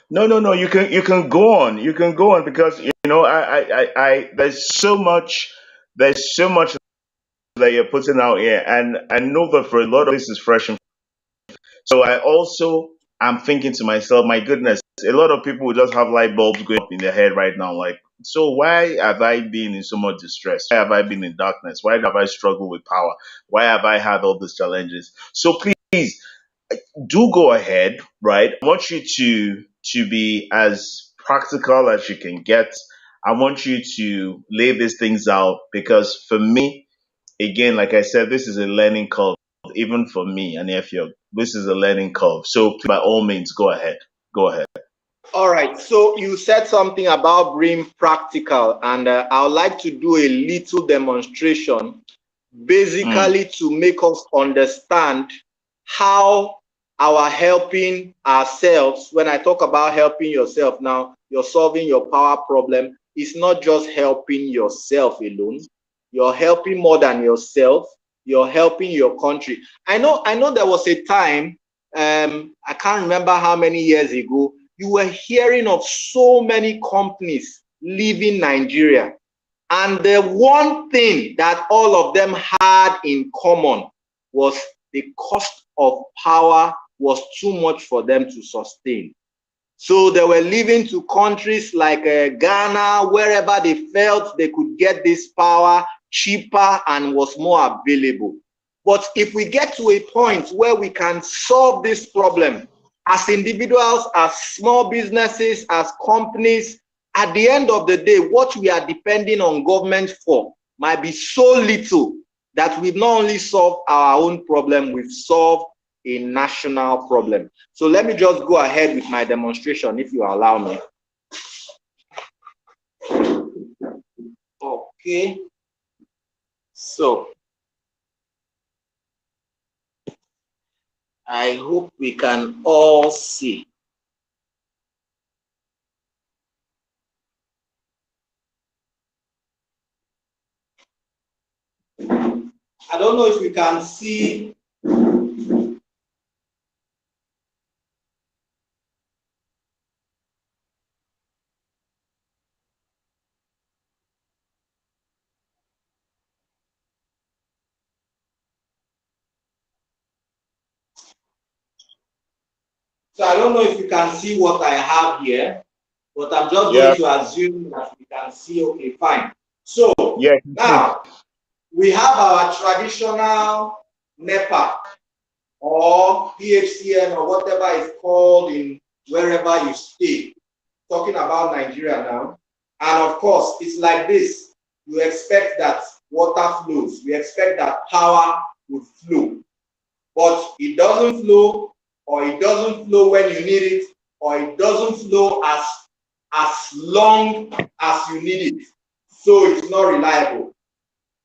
No. You can go on. You can go on because I there's so much that you're putting out here, and I know that for a lot of this is fresh. So I also am thinking to myself, my goodness, a lot of people will just have light bulbs going up in their head right now. Like, so why have I been in so much distress? Why have I been in darkness? Why have I struggled with power? Why have I had all these challenges? So please do go ahead, right? I want you to be as practical as you can get. I want you to lay these things out because for me, again, like I said, this is a learning curve, even for me, ANIEFIOK. This is a learning curve. So by all means, go ahead. Go ahead. All right. So you said something about being practical, and I would like to do a little demonstration, basically to make us understand how our helping ourselves, when I talk about helping yourself now, you're solving your power problem. It's not just helping yourself alone. You're helping more than yourself. You're helping your country. I know there was a time, I can't remember how many years ago, you were hearing of so many companies leaving Nigeria. And the one thing that all of them had in common was the cost of power was too much for them to sustain. So they were leaving to countries like Ghana, wherever they felt they could get this power cheaper and was more available. But if we get to a point where we can solve this problem as individuals, as small businesses, as companies, at the end of the day, what we are depending on government for might be so little that we've not only solved our own problem, we've solved a national problem. So let me just go ahead with my demonstration, if you allow me. Okay. So I hope we can all see. I don't know if we can see. So I don't know if you can see what I have here, but I'm just going to assume that we can see. Okay, fine. So now we have our traditional NEPA or PHCN or whatever it's called in wherever you stay. Talking about Nigeria now. And of course, it's like this. You expect that water flows. We expect that power would flow. But it doesn't flow, or it doesn't flow when you need it, or it doesn't flow as long as you need it. So it's not reliable.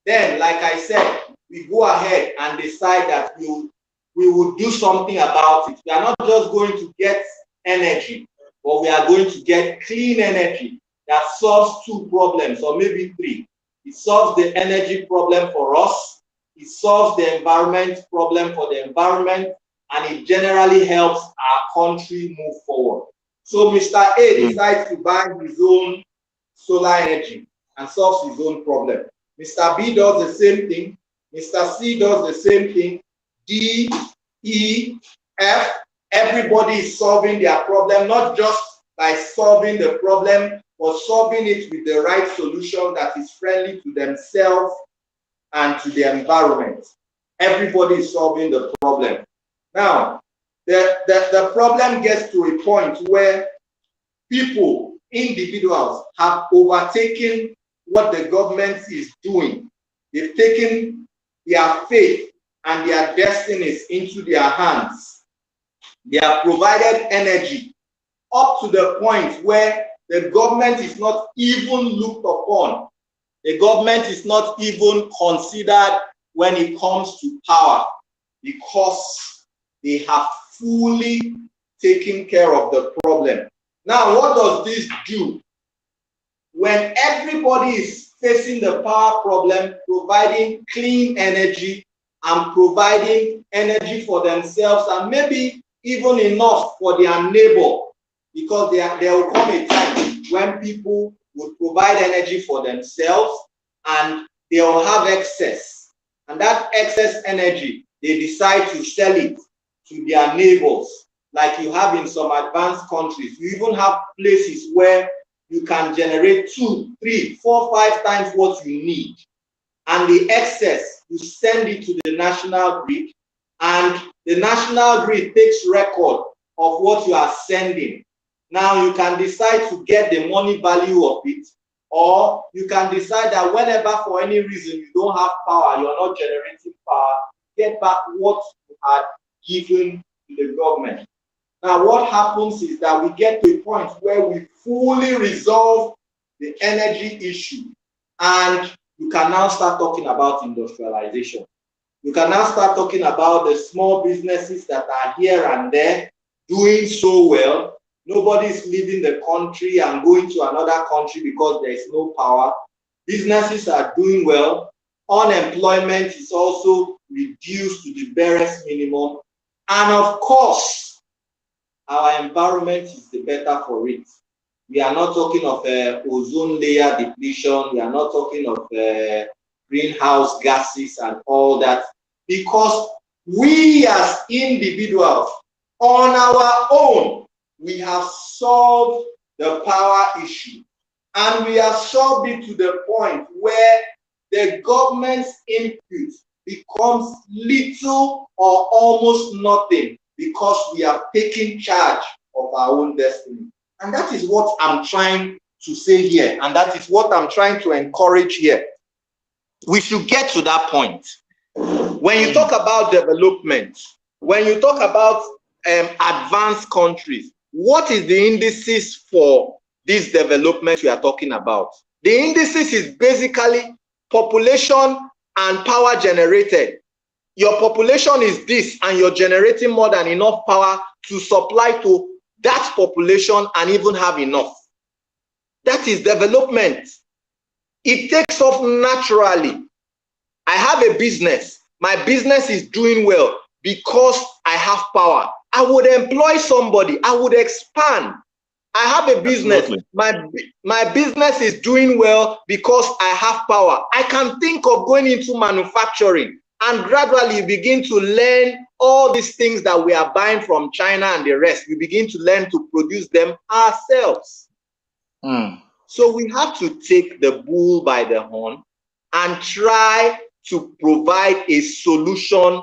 Then, like I said, we go ahead and decide that we will do something about it. We are not just going to get energy, but we are going to get clean energy that solves two problems, or maybe three. It solves the energy problem for us, it solves the environment problem for the environment, and it generally helps our country move forward. So Mr. A decides to buy his own solar energy and solves his own problem. Mr. B does the same thing. Mr. C does the same thing. D, E, F, everybody is solving their problem, not just by solving the problem, but solving it with the right solution that is friendly to themselves and to the environment. Everybody is solving the problem. Now, the problem gets to a point where people, individuals, have overtaken what the government is doing. They've taken their faith and their destinies into their hands. They have provided energy up to the point where the government is not even looked upon. The government is not even considered when it comes to power, because they have fully taken care of the problem. Now, what does this do? When everybody is facing the power problem, providing clean energy and providing energy for themselves, and maybe even enough for their neighbor, because there will come a time when people would provide energy for themselves and they will have excess. And that excess energy, they decide to sell it to their neighbors, like you have in some advanced countries. You even have places where you can generate 2, 3, 4, 5 times what you need. And the excess, you send it to the national grid, and the national grid takes record of what you are sending. Now you can decide to get the money value of it, or you can decide that whenever for any reason you don't have power, you're not generating power, get back what you had given to the government. Now, what happens is that we get to a point where we fully resolve the energy issue, and you can now start talking about industrialization. You can now start talking about the small businesses that are here and there doing so well. Nobody is leaving the country and going to another country because there is no power. Businesses are doing well. Unemployment is also reduced to the barest minimum. And of course, our environment is the better for it. We are not talking of ozone layer depletion. We are not talking of greenhouse gases and all that, because we as individuals, on our own, we have solved the power issue. And we have solved it to the point where the government's input becomes little or almost nothing because we are taking charge of our own destiny. And that is what I'm trying to say here, and that is what I'm trying to encourage here. We should get to that point. When you talk about development, when you talk about advanced countries, what is the indices for this development we are talking about? The indices is basically population and power generated. Your population is this, and you're generating more than enough power to supply to that population and even have enough. That is development. It takes off naturally. I have a business. My business is doing well because I have power. I would employ somebody. I would expand. I have a business. My business is doing well because I have power. I can think of going into manufacturing, and gradually you begin to learn all these things that we are buying from China and the rest. We begin to learn to produce them ourselves. So we have to take the bull by the horn and try to provide a solution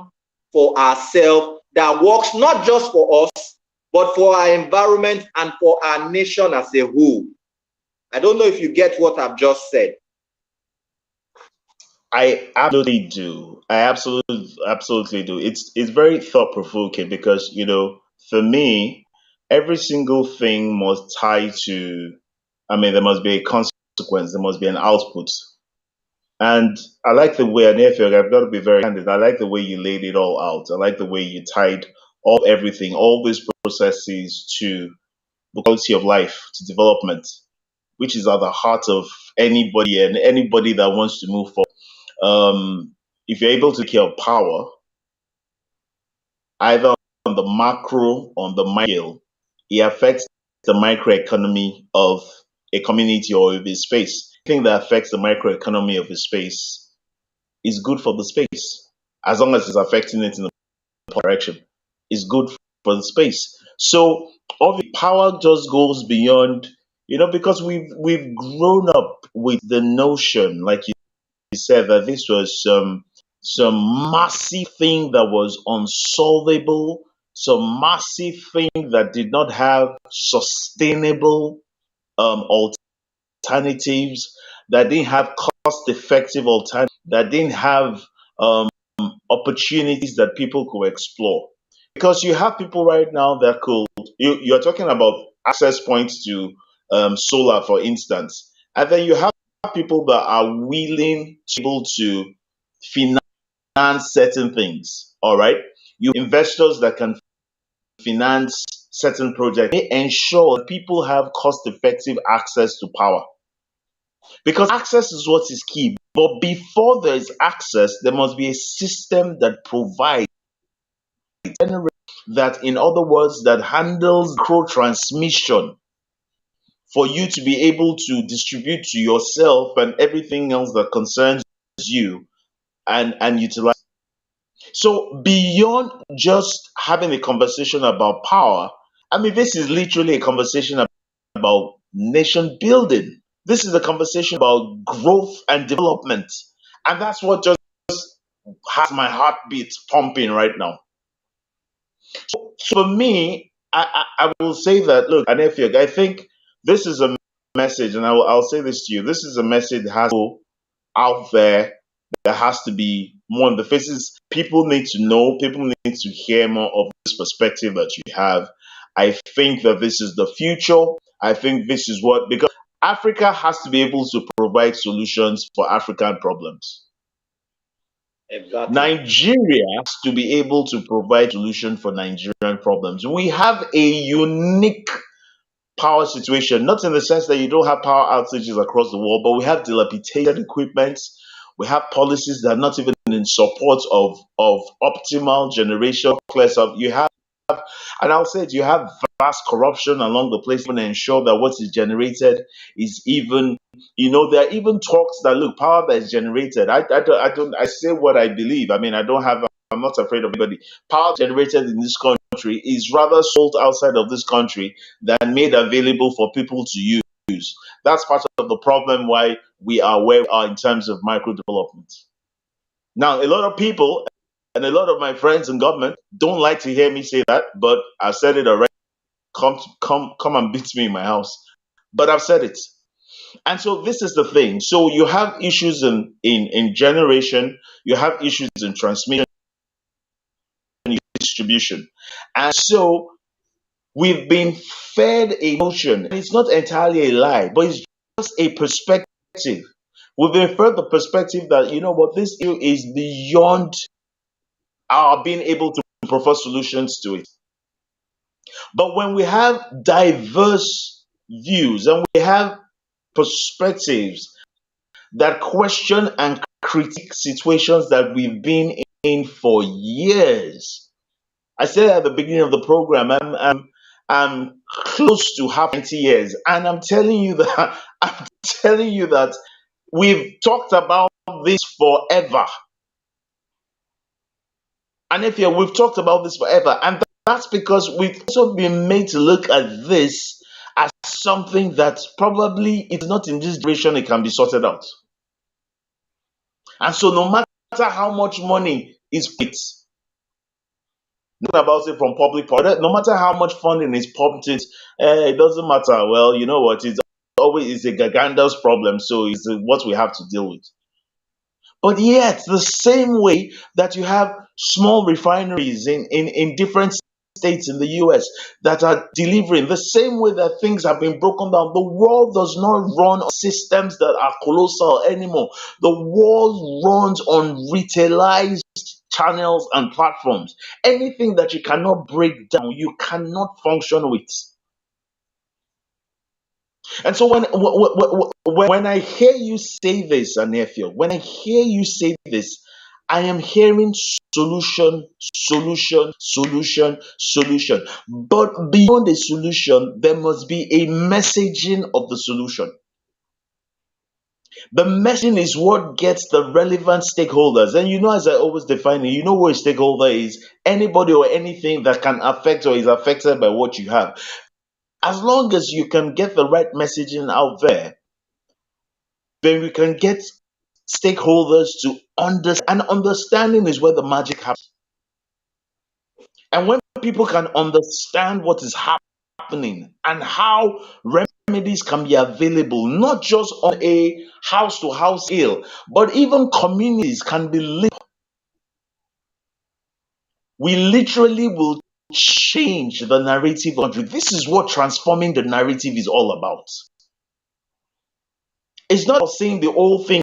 for ourselves that works not just for us, but for our environment and for our nation as a whole. I don't know if you get what I've just said. I absolutely do. I absolutely do. It's very thought provoking because for me, every single thing must tie to. I mean, there must be a consequence. There must be an output. And I like the way, ANIEFIOK, I've got to be very candid. I like the way you laid it all out. I like the way you tied everything, all these processes to the quality of life, to development, which is at the heart of anybody and anybody that wants to move forward. If you're able to care power, either on the macro or on the micro scale, it affects the microeconomy of a community or of a space. Anything that affects the microeconomy of a space is good for the space, as long as it's affecting it in the direction. It's good for the space. So obviously, power just goes beyond, because we've grown up with the notion, like you said, that this was some massive thing that was unsolvable, some massive thing that did not have sustainable alternatives, that didn't have cost-effective alternatives, that didn't have um, opportunities that people could explore. Because you have people right now that could, you're talking about access points to solar, for instance, and then you have people that are willing to be able to finance certain things. All right, you investors that can finance certain projects. They ensure that people have cost-effective access to power, because access is what is key. But before there is access, there must be a system that provides, that, in other words, that handles micro transmission for you to be able to distribute to yourself and everything else that concerns you and utilize. So beyond just having a conversation about power, I mean, this is literally a conversation about nation building. This is a conversation about growth and development. And that's what just has my heartbeat pumping right now. So for me, I will say that, look, ANIEFIOK, I think this is a message, and I'll say this to you. This is a message that has to go out there. There has to be more on the faces. People need to know, people need to hear more of this perspective that you have. I think that this is the future. I think this is because Africa has to be able to provide solutions for African problems. Exactly. Nigeria has to be able to provide solution for Nigerian problems. We have a unique power situation, not in the sense that you don't have power outages across the world, but we have dilapidated equipment. We have policies that are not even in support of optimal generation. You have, and I'll say it, you have vast corruption along the place to ensure that what is generated is even, there are even talks that, look, power that is generated, I say what I believe. I mean, I'm not afraid of anybody. Power generated in this country is rather sold outside of this country than made available for people to use. That's part of the problem why we are where we are in terms of micro development. Now, a lot of people and a lot of my friends in government don't like to hear me say that, but I've said it already. Come and beat me in my house. But I've said it. And so this is the thing. So you have issues in generation, you have issues in transmission, distribution. And so we've been fed a notion, and it's not entirely a lie, but it's just a perspective. We've been fed the perspective that, you know what, this issue is beyond our being able to propose solutions to it. But when we have diverse views and we have perspectives that question and critique situations that we've been in for years, I said at the beginning of the program, I'm close to half 20 years, and I'm telling you that I'm telling you that we've talked about this forever. And if we've talked about this forever, and that's because we've also been made to look at this as something that probably it's not in this duration it can be sorted out. And so no matter how much money is paid, about it from public product, no matter how much funding is pumped in, it doesn't matter. Well, you know what? It's always it's a gigantic problem, so it's what we have to deal with. But yet, the same way that you have small refineries in different states in the US that are delivering, the same way that things have been broken down, the world does not run on systems that are colossal anymore. The world runs on retailized channels and platforms. Anything that you cannot break down, you cannot function with. And so when I hear you say this, Anefio, when I hear you say this, I am hearing solution, solution, solution, solution. But beyond the solution, there must be a messaging of the solution. The messaging is what gets the relevant stakeholders. And you know, as I always define it, you know what a stakeholder is? Anybody or anything that can affect or is affected by what you have. As long as you can get the right messaging out there, then we can get stakeholders to understand. And understanding is where the magic happens. And when people can understand what is happening and how remedies can be available, not just on a house to house scale, but even communities can be linked. We literally will change the narrative of it. This is what transforming the narrative is all about. It's not about saying the old thing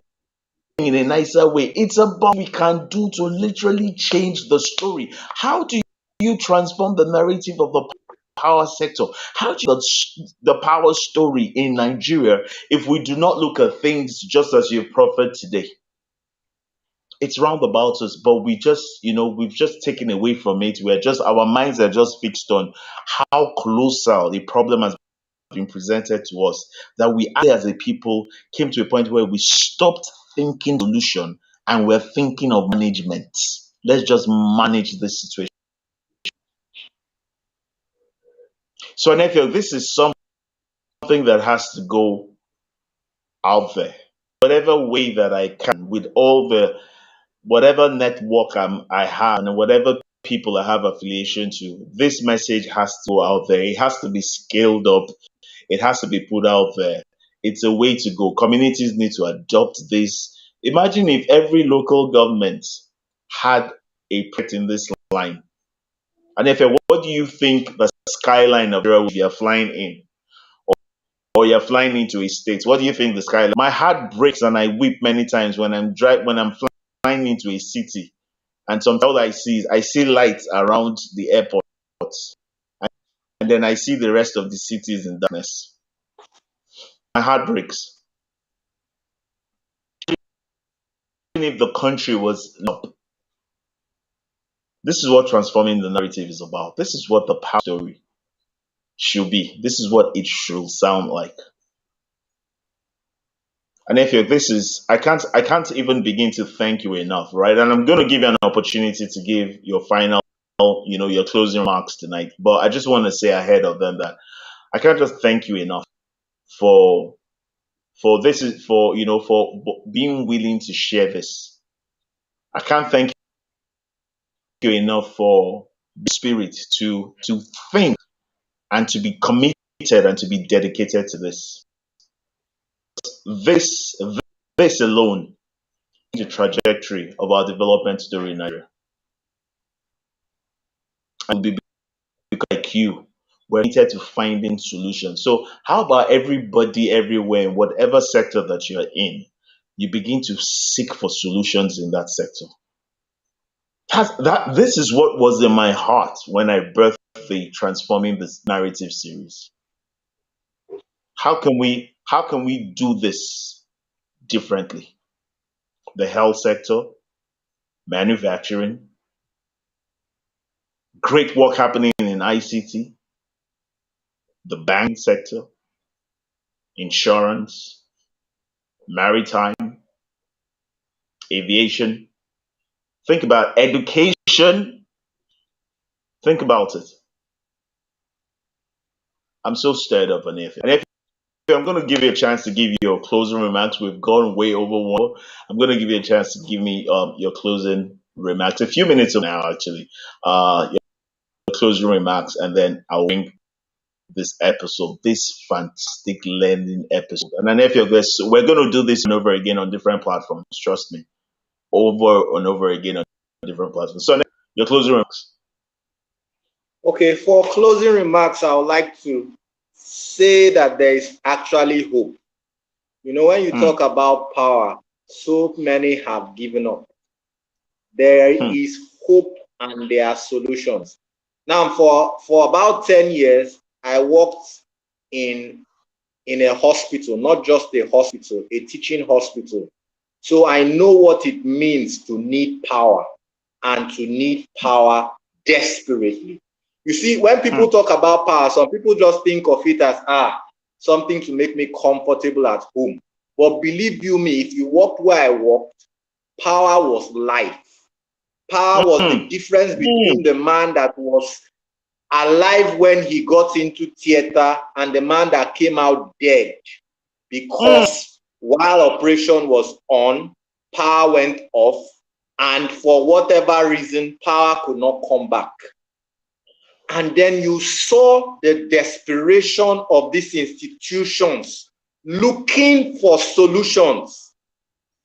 in a nicer way. It's about what we can do to literally change the story. How do you transform the narrative of the power sector? How do you the power story in Nigeria if we do not look at things just as you've proffered today? It's round about us, but we just, we've just taken away from it. We're just, our minds are just fixed on how colossal the problem has been presented to us, that we as a people came to a point where we stopped thinking solution and we're thinking of management. Let's just manage this situation. So, Nephew, this is something that has to go out there. Whatever way that I can, with all the whatever network I have and whatever people I have affiliation to, this message has to go out there. It has to be scaled up. It has to be put out there. It's a way to go. Communities need to adopt this. Imagine if every local government had a project in this line. And if what do you think the skyline of Nigeria you're flying in, or you're flying into a state? What do you think the skyline? My heart breaks and I weep many times when I'm flying into a city, and sometimes all I see lights around the airport, and then I see the rest of the cities in darkness. My heart breaks. Even if the country was up. This is what transforming the narrative is about. This is what the power story should be. This is what it should sound like. And if this is, I can't even begin to thank you enough, right? And I'm going to give you an opportunity to give your final, your closing remarks tonight. But I just want to say ahead of them that I can't just thank you enough for for this is for for being willing to share this. I can't thank you enough for the spirit to think and to be committed and to be dedicated to this. This this alone is the trajectory of our development story in Nigeria. And we'll be like you. We're committed to finding solutions. So how about everybody everywhere in whatever sector that you're in, you begin to seek for solutions in that sector. This is what was in my heart when I birthed the Transforming this Narrative series. How can we do this differently? The health sector, manufacturing, great work happening in ICT, the banking sector, insurance, maritime, aviation. Think about education. Think about it. I'm so stirred up, Anifia. And if I'm going to give you a chance to give your closing remarks. We've gone way over one. I'm going to give you a chance to give me your closing remarks. A few minutes from now, actually, your closing remarks, and then I'll bring this episode, this fantastic learning episode. And then if you're this, we're going to do this over again on different platforms. Trust me, over and over again on different platforms. So your closing remarks. Okay, for closing remarks, I would like to say that there is actually hope. You know, when you talk about power, so many have given up. There is hope and there are solutions. Now, for about 10 years, I worked in a hospital, not just a hospital, a teaching hospital. So I know what it means to need power and to need power desperately. You see, when people talk about power, some people just think of it as something to make me comfortable at home. But believe you me, if you walked where I walked, power was life. Power was the difference between the man that was alive when he got into theater and the man that came out dead. Because while operation was on, power went off, and for whatever reason, power could not come back. And then you saw the desperation of these institutions looking for solutions.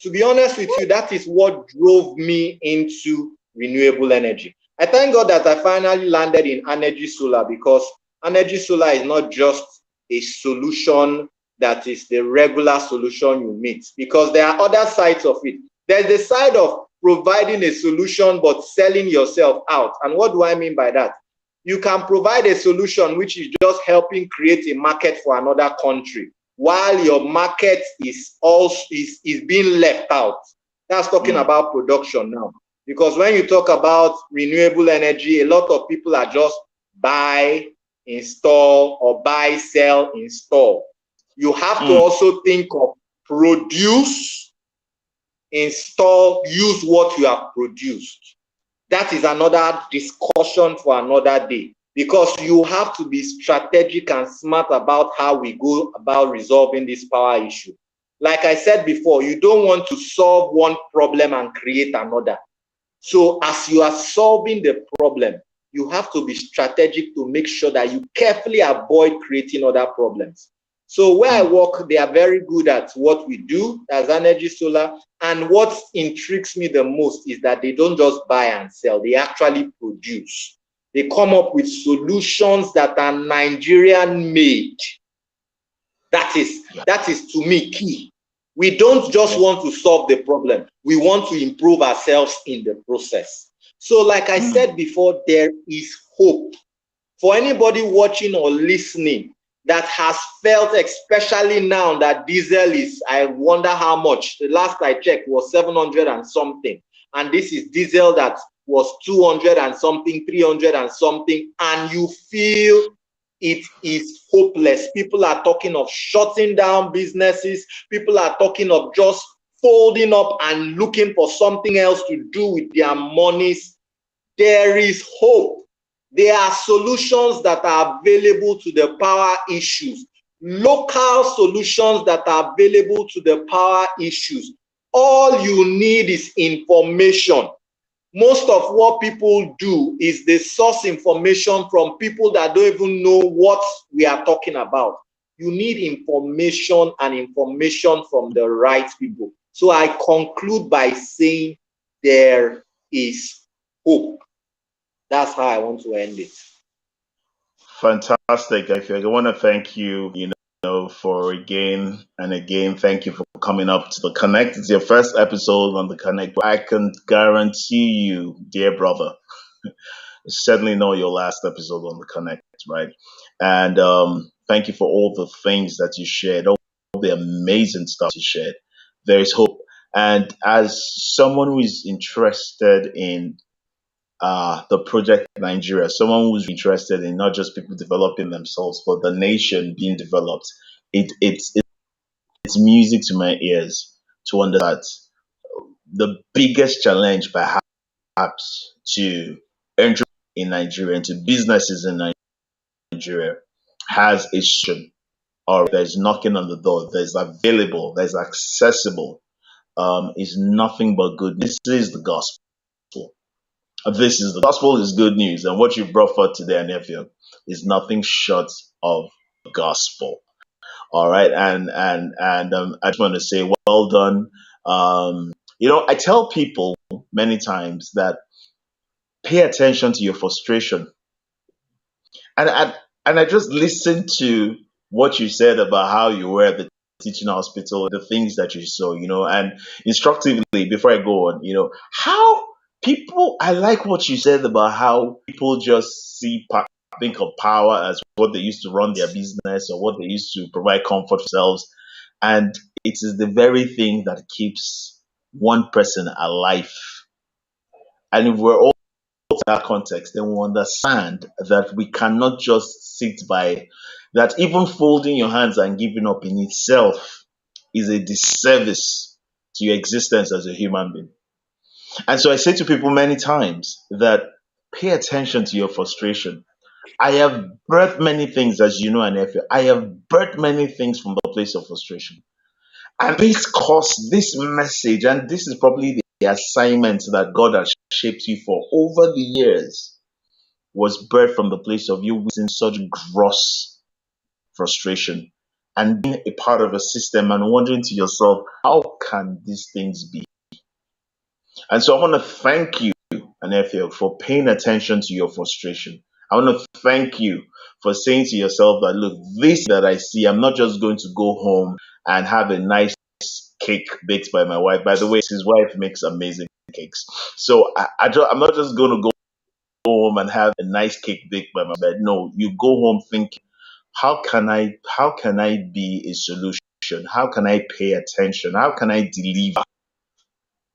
To be honest with you, that is what drove me into renewable energy. I thank God that I finally landed in energy solar, because energy solar is not just a solution that is the regular solution you meet, because there are other sides of it. There's the side of providing a solution but selling yourself out. And what do I mean by that? You can provide a solution which is just helping create a market for another country, while your market is being left out. That's talking about production now. Because when you talk about renewable energy, a lot of people are just buy, install, or buy, sell, install. You have to also think of produce, install, use what you have produced. That is another discussion for another day, because you have to be strategic and smart about how we go about resolving this power issue. Like I said before, you don't want to solve one problem and create another. So as you are solving the problem, you have to be strategic to make sure that you carefully avoid creating other problems. So where I work, they are very good at what we do as energy solar. And what intrigues me the most is that they don't just buy and sell, they actually produce. They come up with solutions that are Nigerian made. That is to me key. We don't just want to solve the problem. We want to improve ourselves in the process. So like I said before, there is hope. For anybody watching or listening that has felt, especially now that diesel is, I wonder how much. The last I checked was 700 and something. And this is diesel that was 200 and something, 300 and something. And you feel it is hopeless. People are talking of shutting down businesses. People are talking of just folding up and looking for something else to do with their monies. There is hope. There are solutions that are available to the power issues. Local solutions that are available to the power issues. All you need is information. Most of what people do is they source information from people that don't even know what we are talking about. You need information, and information from the right people. So I conclude by saying there is hope. That's how I want to end it. Fantastic. I want to thank you, for again and again. Thank you for coming up to the Connect. It's your first episode on the Connect. I can guarantee you, dear brother, it's certainly not your last episode on the Connect, right? And thank you for all the things that you shared, all the amazing stuff you shared. There is hope. And as someone who is interested in the project Nigeria, someone who's interested in not just people developing themselves, but the nation being developed. It's music to my ears to understand the biggest challenge perhaps to entry in Nigeria and to businesses in Nigeria has a solution, or there's knocking on the door, there's available, there's accessible, is nothing but good. This is the gospel. This is the gospel is good news, and what you brought forth today, Anefio, is nothing short of gospel. All right, and I just want to say, well done. I tell people many times that pay attention to your frustration, and I just listened to what you said about how you were at the teaching hospital, the things that you saw, and instructively before I go on, how people. I like what you said about how people just think of power as what they used to run their business or what they used to provide comfort for themselves, and it is the very thing that keeps one person alive. And if we're all that context, then we understand that we cannot just sit by, that even folding your hands and giving up in itself is a disservice to your existence as a human being. And so I say to people many times that pay attention to your frustration. I have birthed many things, as you know, and I have birthed many things from the place of frustration. And this message, and this is probably the assignment that God has shaped you for over the years, was birthed from the place of you witnessing such gross frustration and being a part of a system and wondering to yourself, how can these things be? And so I want to thank you, Anefio, for paying attention to your frustration. I want to thank you for saying to yourself that, look, this that I see, I'm not just going to go home and have a nice cake baked by my wife. By the way, his wife makes amazing cakes. So I'm not just going to go home and have a nice cake baked by my bed. No, you go home thinking, how can I be a solution? How can I pay attention? How can I deliver?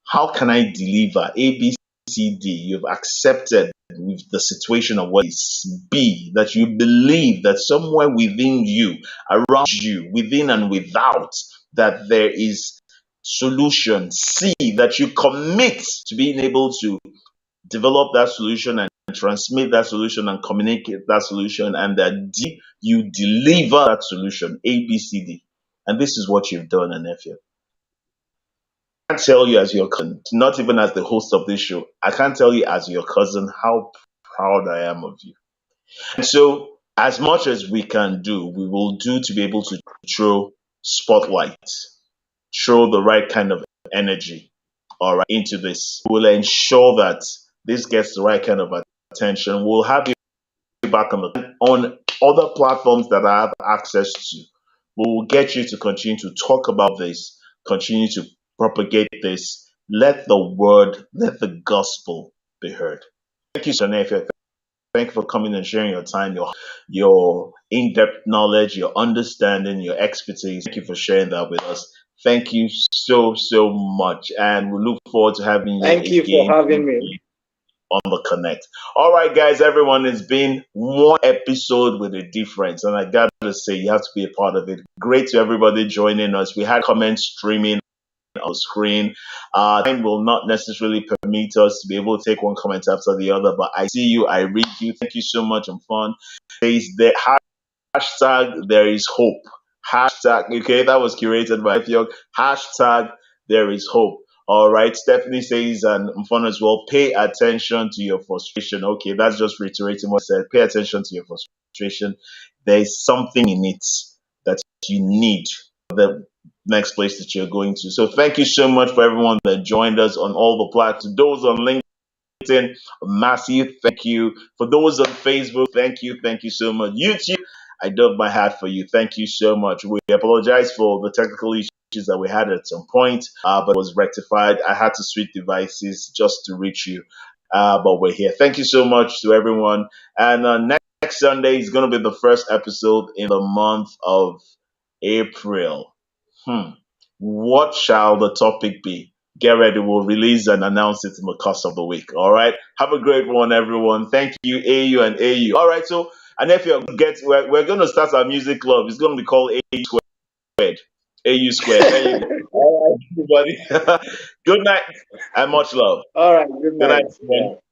How can I deliver? A, B, C, D. You've accepted with the situation of what is. B, that you believe that somewhere within you, around you, within and without, that there is solution. C, that you commit to being able to develop that solution and transmit that solution and communicate that solution, and that D, you deliver that solution. A, B, C, D. And this is what you've done, Anefia. I can't tell you as your cousin, not even as the host of this show, I can't tell you as your cousin how proud I am of you. And so, as much as we can do, we will do to be able to throw spotlight, throw the right kind of energy, all right, into this. We'll ensure that this gets the right kind of attention. We'll have you back on other platforms that I have access to. We will get you to continue to talk about this, continue to propagate this. Let the gospel be heard. Thank you, Sanefia. Thank you for coming and sharing your time, your in-depth knowledge, your understanding, your expertise. Thank you for sharing that with us. Thank you so much, and we look forward to having you Thank you for again having me. on the Connect. All right, guys, everyone, it's been one episode with a difference, and I gotta say, you have to be a part of it. Great to everybody joining us. We had comments streaming on screen. Time will not necessarily permit us to be able to take one comment after the other, but I see you, I read you. Thank you so much. I'm fun. There's the hashtag there is hope. Hashtag, okay, that was curated by ENGR. Hashtag there is hope. All right. Stephanie says, and fun as well, pay attention to your frustration. Okay, that's just reiterating what I said. Pay attention to your frustration. There is something in it that you need the next place that you're going to. So thank you so much for everyone that joined us on all the platforms. Those on LinkedIn, massive thank you. For those on Facebook, thank you so much. YouTube, I dug my hat for you. Thank you so much. We apologize for the technical issues that we had at some point, but it was rectified. I had to switch devices just to reach you, but we're here. Thank you so much to everyone. And next Sunday is going to be the first episode in the month of April. What shall the topic be? Get ready. We'll release and announce it in the course of the week. All right. Have a great one, everyone. Thank you, AU and AU. All right. So, and if you we're going to start our music club. It's going to be called AU Squared. AU Squared. There you go. All right, everybody. Good night and much love. All right. Good Good night, night. everyone. Yeah.